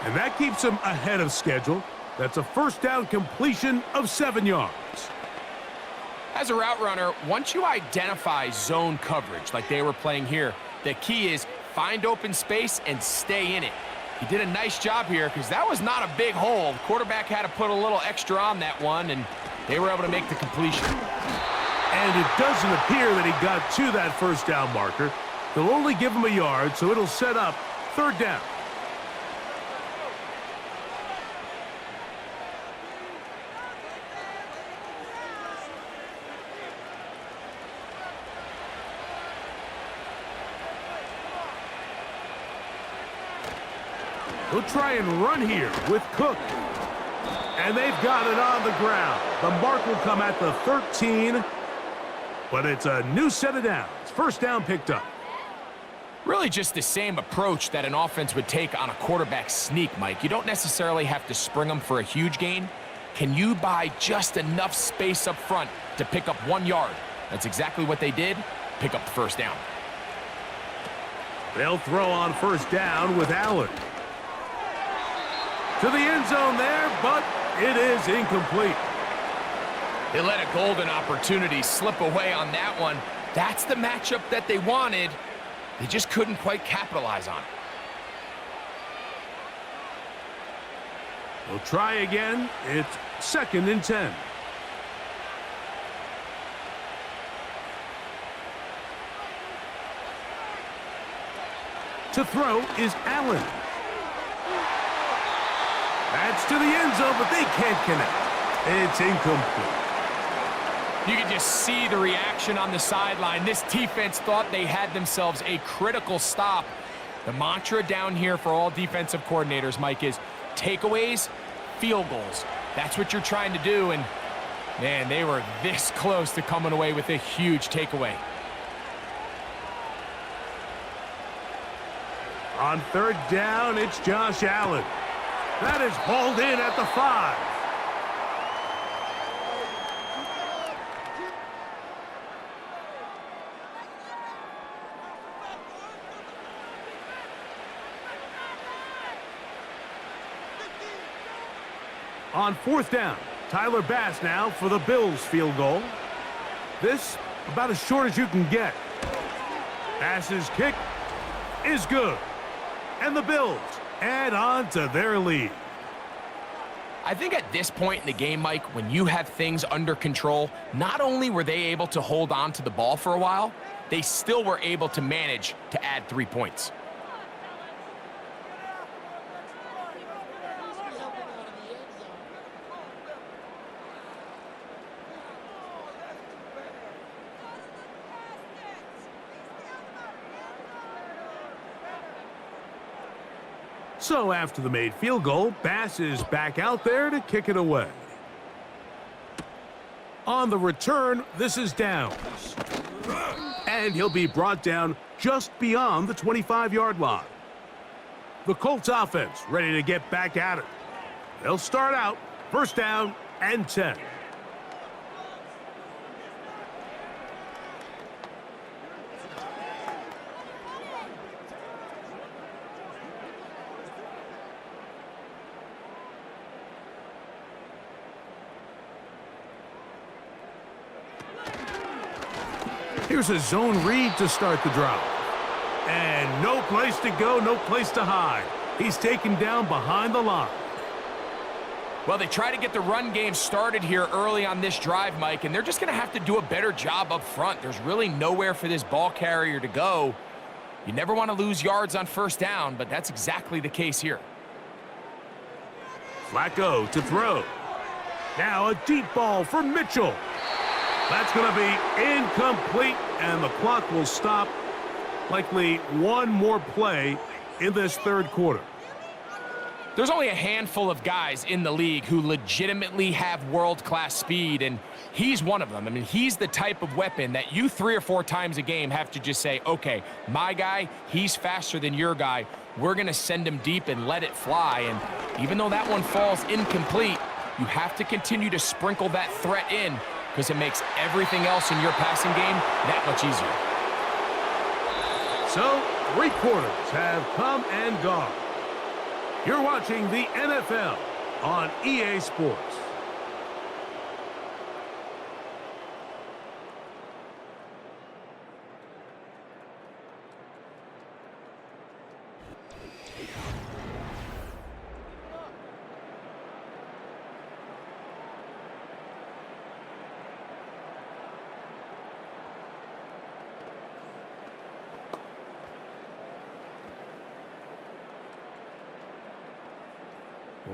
And that keeps him ahead of schedule. That's a 1st down completion of 7 yards. As a route runner, once you identify zone coverage like they were playing here, the key is find open space and stay in it. He did a nice job here because that was not a big hole. The quarterback had to put a little extra on that one, and they were able to make the completion. And it doesn't appear that he got to that 1st down marker. They'll only give him a yard, so it'll set up 3rd down. He'll try and run here with Cook. And they've got it on the ground. The mark will come at the 13. But it's a new set of downs. 1st down picked up. Really just the same approach that an offense would take on a quarterback sneak, Mike. You don't necessarily have to spring them for a huge gain. Can you buy just enough space up front to pick up 1 yard? That's exactly what they did. Pick up the 1st down. They'll throw on 1st down with Allen. To the end zone there, but it is incomplete. They let a golden opportunity slip away on that one. That's the matchup that they wanted. They just couldn't quite capitalize on it. We'll try again. It's 2nd and 10. To throw is Allen. That's to the end zone, but they can't connect. It's incomplete. You can just see the reaction on the sideline. This defense thought they had themselves a critical stop. The mantra down here for all defensive coordinators, Mike, is takeaways, field goals. That's what you're trying to do, and man, they were this close to coming away with a huge takeaway. On 3rd down, it's Josh Allen. That is hauled in at the 5. On 4th down, Tyler Bass now for the Bills field goal. This about as short as you can get. Bass's kick is good. And the Bills add on to their lead. I think at this point in the game, Mike, when you have things under control, not only were they able to hold on to the ball for a while, they still were able to manage to add 3 points. So after the made field goal, Bass is back out there to kick it away. On the return, this is Downs. And he'll be brought down just beyond the 25-yard line. The Colts offense ready to get back at it. They'll start out 1st down and 10. Here's a zone read to start the drive. And no place to go, no place to hide. He's taken down behind the line. Well, they try to get the run game started here early on this drive, Mike, and they're just going to have to do a better job up front. There's really nowhere for this ball carrier to go. You never want to lose yards on first down, but that's exactly the case here. Flacco to throw. Now a deep ball for Mitchell. That's going to be incomplete, and the clock will stop. Likely one more play in this third quarter. There's only a handful of guys in the league who legitimately have world-class speed, and he's one of them. I mean, he's the type of weapon that you 3 or 4 times a game have to just say, okay, my guy, he's faster than your guy. We're going to send him deep and let it fly. And even though that one falls incomplete, you have to continue to sprinkle that threat in because it makes everything else in your passing game that much easier. So, 3 quarters have come and gone. You're watching the NFL on EA Sports.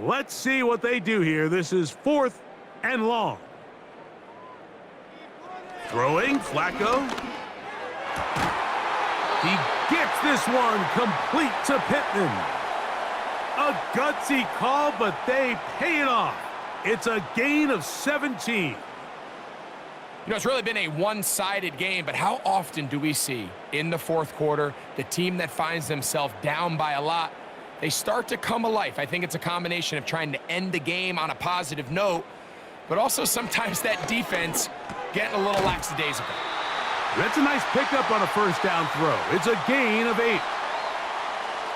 Let's see what they do here. This is 4th and long. Throwing, Flacco. He gets this one complete to Pittman. A gutsy call, but they pay it off. It's a gain of 17. You know, it's really been a one-sided game, but how often do we see in the fourth quarter the team that finds themselves down by a lot, they start to come alive? I think it's a combination of trying to end the game on a positive note, but also sometimes that defense getting a little lackadaisical. That's a nice pickup on a first down throw. It's a gain of 8.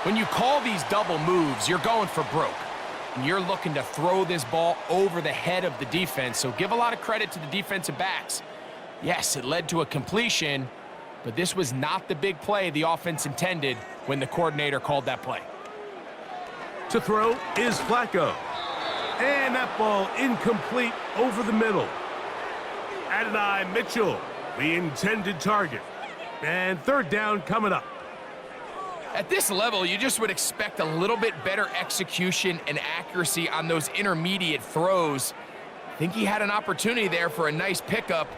When you call these double moves, you're going for broke. And you're looking to throw this ball over the head of the defense, so give a lot of credit to the defensive backs. Yes, it led to a completion, but this was not the big play the offense intended when the coordinator called that play. To throw is Flacco. And that ball incomplete over the middle. Adonai Mitchell, the intended target. And third down coming up. At this level, you just would expect a little bit better execution and accuracy on those intermediate throws. I think he had an opportunity there for a nice pickup.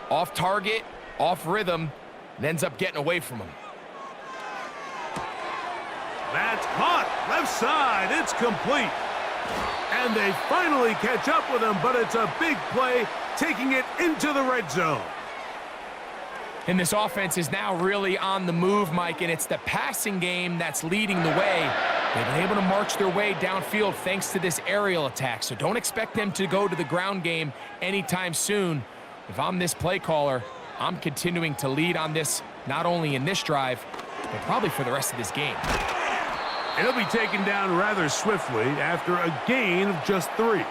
Off target, off rhythm, and ends up getting away from him. That's caught. Left side. It's complete. And they finally catch up with him, but it's a big play, taking it into the red zone. And this offense is now really on the move, Mike, and it's the passing game that's leading the way. They've been able to march their way downfield thanks to this aerial attack, so don't expect them to go to the ground game anytime soon. If I'm this play caller, I'm continuing to lead on this, not only in this drive, but probably for the rest of this game. And he'll be taken down rather swiftly after a gain of just 3.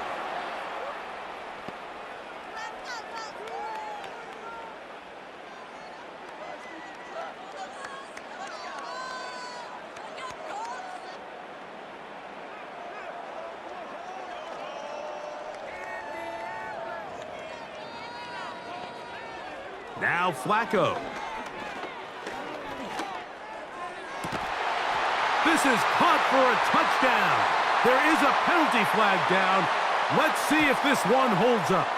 Now Flacco. This is caught for a touchdown. There is a penalty flag down. Let's see if this one holds up.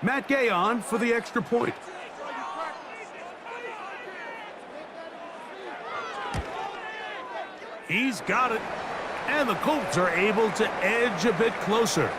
Matt Gay on for the extra point. He's got it. And the Colts are able to edge a bit closer.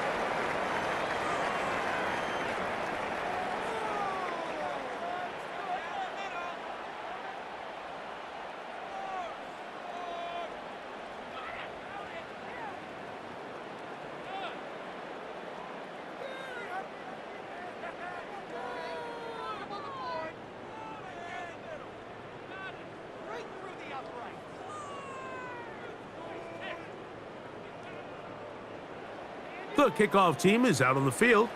The kickoff team is out on the field,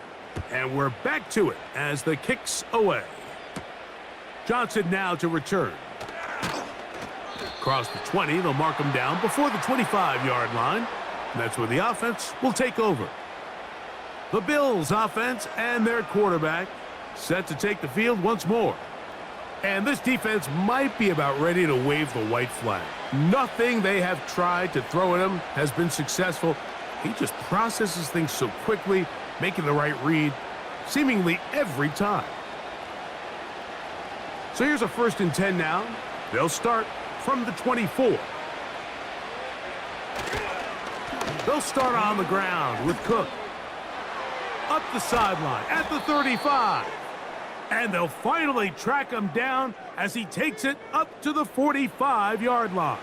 and we're back to it as the kick's away. Johnson now to return. Across the 20, they'll mark him down before the 25-yard line. And that's where the offense will take over. The Bills offense and their quarterback set to take the field once more. And this defense might be about ready to wave the white flag. Nothing they have tried to throw at him has been successful. He just processes things so quickly, making the right read seemingly every time. So here's a 1st and 10 now. They'll start from the 24. They'll start on the ground with Cook. Up the sideline at the 35. And they'll finally track him down as he takes it up to the 45-yard line.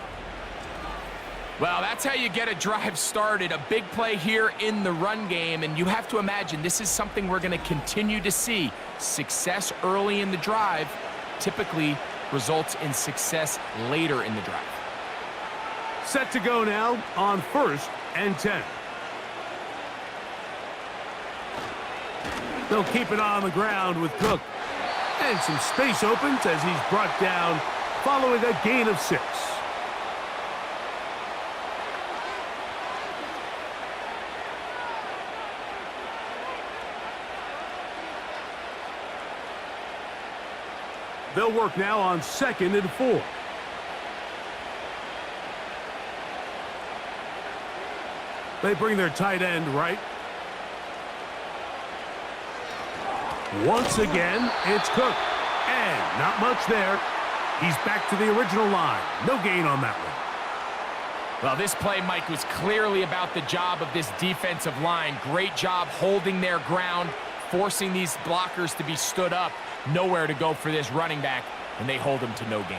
Well, that's how you get a drive started. A big play here in the run game, and you have to imagine this is something we're going to continue to see. Success early in the drive typically results in success later in the drive. Set to go now on 1st and 10. They'll keep it on the ground with Cook. And some space opens as he's brought down following a gain of 6. They'll work now on 2nd and 4. They bring their tight end right. Once again, it's Cook. And not much there. He's back to the original line. No gain on that one. Well, this play, Mike, was clearly about the job of this defensive line. Great job holding their ground, forcing these blockers to be stood up. Nowhere to go for this running back, and they hold him to no gain.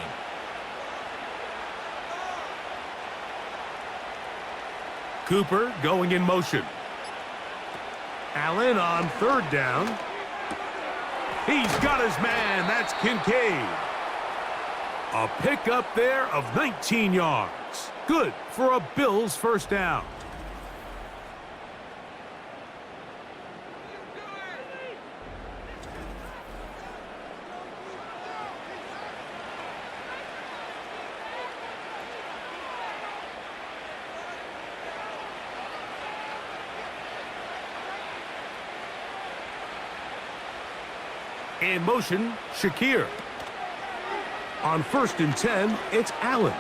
Cooper going in motion. Allen on 3rd down. He's got his man. That's Kincaid. A pickup there of 19 yards. Good for a Bills 1st down. In motion, Shakir. On 1st and 10, it's Allen.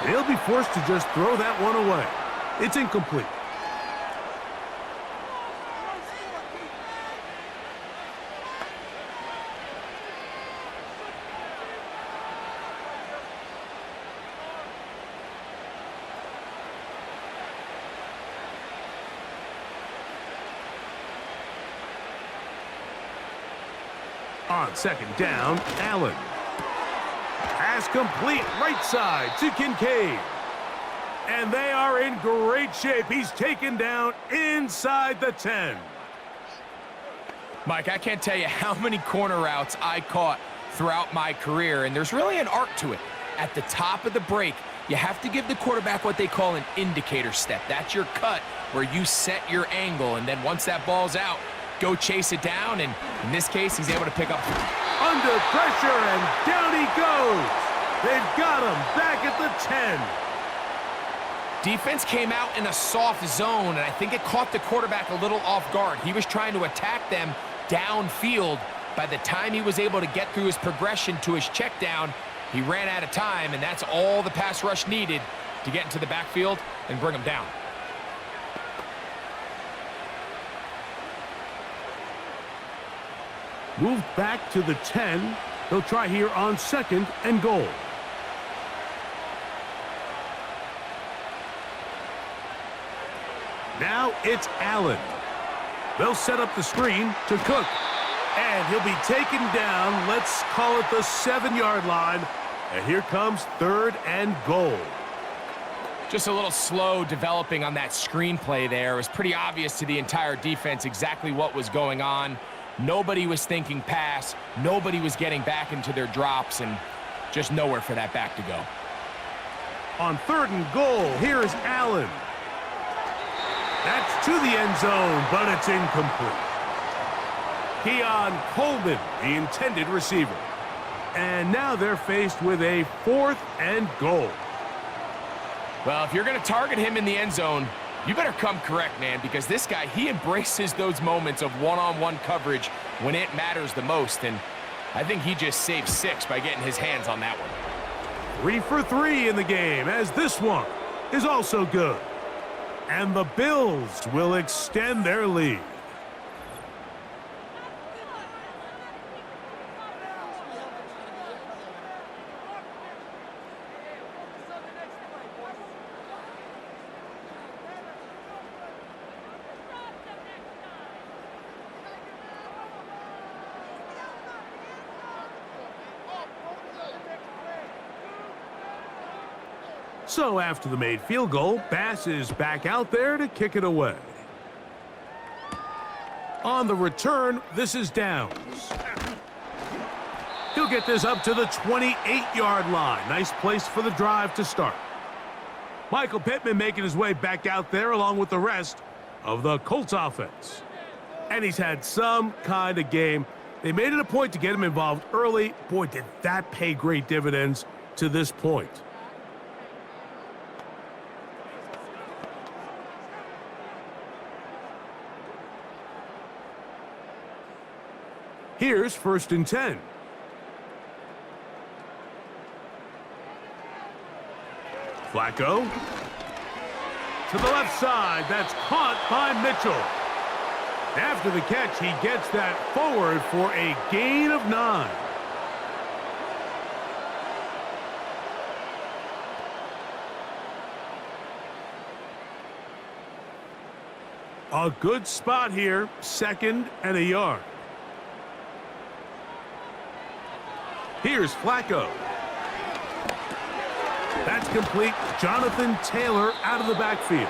They'll be forced to just throw that one away. It's incomplete. On 2nd down, Allen. Pass complete right side to Kincaid. And they are in great shape. He's taken down inside the 10. Mike, I can't tell you how many corner routes I caught throughout my career, and there's really an art to it. At the top of the break, you have to give the quarterback what they call an indicator step. That's your cut where you set your angle, and then once that ball's out, go chase it down, and in this case, he's able to pick up. Under pressure, and down he goes. They've got him back at the 10. Defense came out in a soft zone, and I think it caught the quarterback a little off guard. He was trying to attack them downfield. By the time he was able to get through his progression to his check down, he ran out of time, and that's all the pass rush needed to get into the backfield and bring him down. Moved back to the 10. They'll try here on 2nd and goal. Now it's Allen. They'll set up the screen to Cook. And he'll be taken down, let's call it the 7-yard line. And here comes 3rd and goal. Just a little slow developing on that screenplay there. It was pretty obvious to the entire defense exactly what was going on. Nobody was thinking pass. Nobody was getting back into their drops, and just nowhere for that back to go. On 3rd and goal, here's Allen. That's to the end zone, but it's incomplete. Keon Coleman, the intended receiver. And now they're faced with a 4th and goal. Well, if you're going to target him in the end zone, you better come correct, man, because this guy, he embraces those moments of one-on-one coverage when it matters the most, and I think he just saved 6 by getting his hands on that one. 3 for 3 in the game, as this one is also good. And the Bills will extend their lead. So after the made field goal, Bass is back out there to kick it away. On the return, this is Downs. He'll get this up to the 28-yard line. Nice place for the drive to start. Michael Pittman making his way back out there along with the rest of the Colts offense. And he's had some kind of game. They made it a point to get him involved early. Boy, did that pay great dividends to this point. Here's 1st and 10. Flacco. To the left side. That's caught by Mitchell. After the catch, he gets that forward for a gain of 9. A good spot here. 2nd and a yard. Here's Flacco. That's complete. Jonathan Taylor out of the backfield.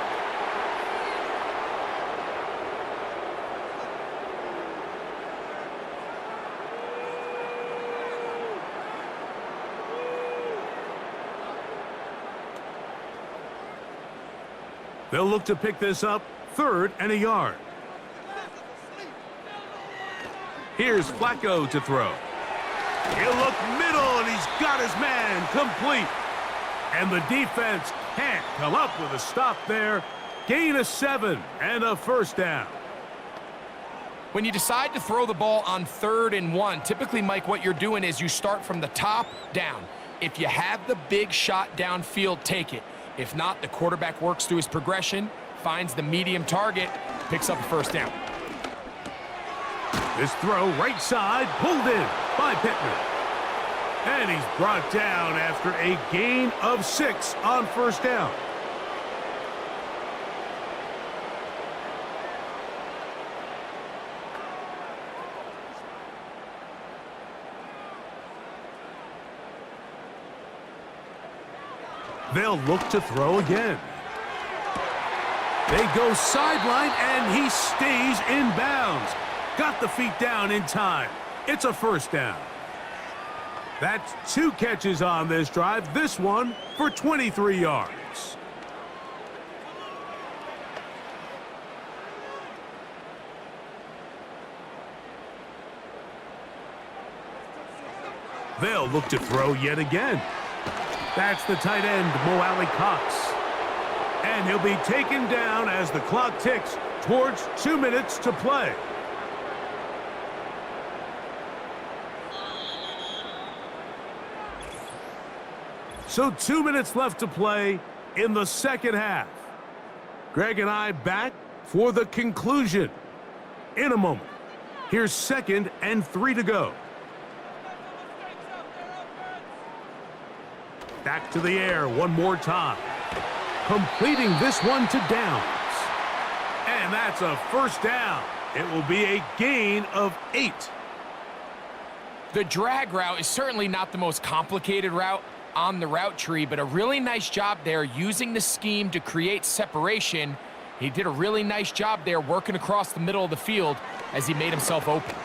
They'll look to pick this up. 3rd and a yard. Here's Flacco to throw. He'll look middle, and he's got his man complete. And the defense can't come up with a stop there. Gain of 7 and a 1st down. When you decide to throw the ball on 3rd and 1, typically, Mike, what you're doing is you start from the top down. If you have the big shot downfield, take it. If not, the quarterback works through his progression, finds the medium target, picks up a 1st down. This throw right side, pulled in by Pittman. And he's brought down after a gain of 6 on 1st down. They'll look to throw again. They go sideline, and he stays in bounds. Got the feet down in time. It's a 1st down. That's 2 catches on this drive. This one for 23 yards. They'll look to throw yet again. That's the tight end, Mo Alley Cox. And he'll be taken down as the clock ticks towards 2 minutes to play. So 2 minutes left to play in the 2nd half. Greg and I back for the conclusion in a moment. Here's 2nd and 3 to go. Back to the air one more time. Completing this one to Downs. And that's a 1st down. It will be a gain of 8. The drag route is certainly not the most complicated route on the route tree, but a really nice job there using the scheme to create separation. He did a really nice job there working across the middle of the field as he made himself open.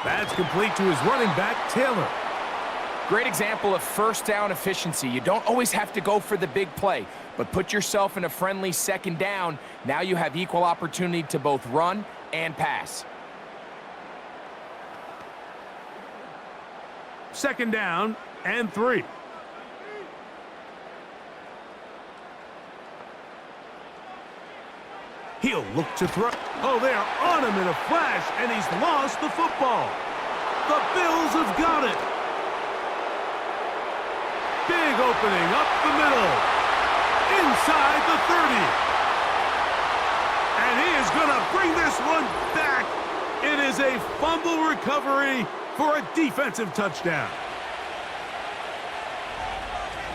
That's complete to his running back, Taylor. Great example of first down efficiency. You don't always have to go for the big play, but put yourself in a friendly second down. Now you have equal opportunity to both run and pass. Second down and 3. He'll look to throw. Oh, they are on him in a flash, and he's lost the football. The Bills have got it. Big opening up the middle. Inside the 30. And he is going to bring this one back. It is a fumble recovery for a defensive touchdown.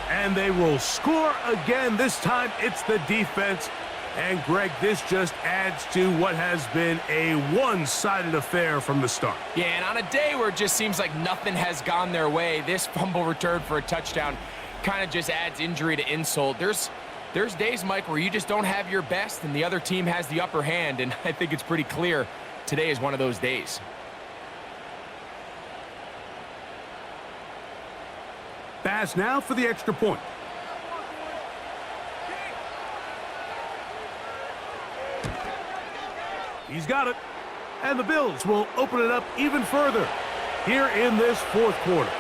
And they will score again. This time it's the defense. And, Greg, this just adds to what has been a one-sided affair from the start. Yeah, and on a day where it just seems like nothing has gone their way, this fumble return for a touchdown kind of just adds injury to insult. There's days, Mike, where you just don't have your best and the other team has the upper hand, and I think it's pretty clear today is one of those days. Pass now for the extra point. He's got it. And the Bills will open it up even further here in this fourth quarter.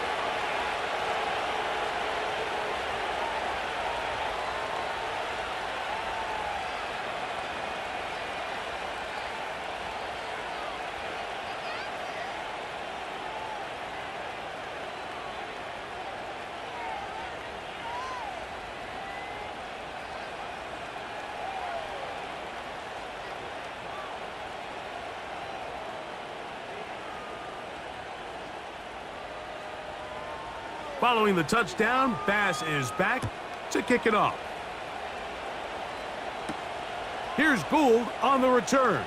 Following the touchdown, Bass is back to kick it off. Here's Gould on the return.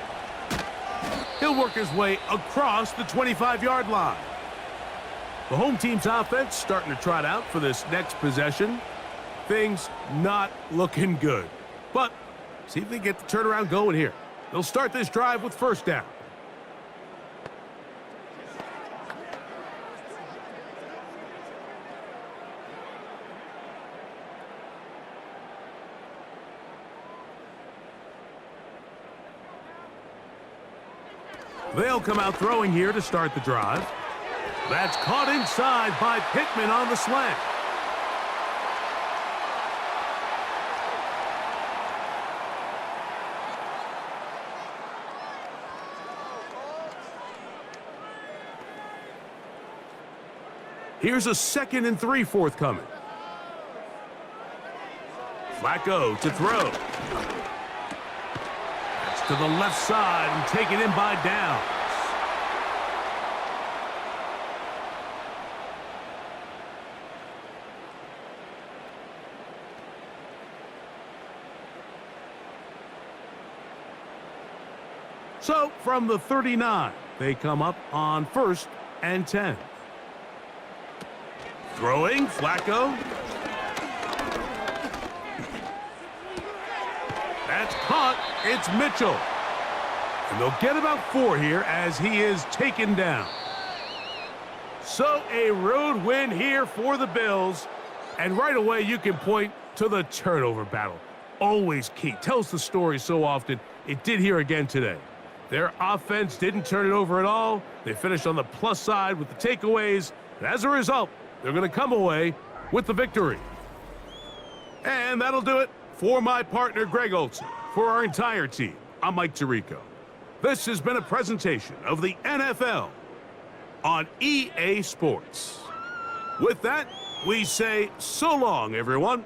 He'll work his way across the 25-yard line. The home team's offense starting to trot out for this next possession. Things not looking good. But see if they get the turnaround going here. They'll start this drive with first down. They'll come out throwing here to start the drive. That's caught inside by Pittman on the slant. Here's a 2nd and 3 forthcoming. Flacco to throw. To the left side and taken in by Downs. So from the 39, they come up on 1st and 10. Throwing, Flacco. That's caught. It's Mitchell. And they'll get about 4 here as he is taken down. So a road win here for the Bills. And right away you can point to the turnover battle. Always key. Tells the story so often. It did here again today. Their offense didn't turn it over at all. They finished on the plus side with the takeaways. And as a result, they're going to come away with the victory. And that'll do it for my partner, Greg Olson. For our entire team, I'm Mike Tirico. This has been a presentation of the NFL on EA Sports. With that, we say so long, everyone.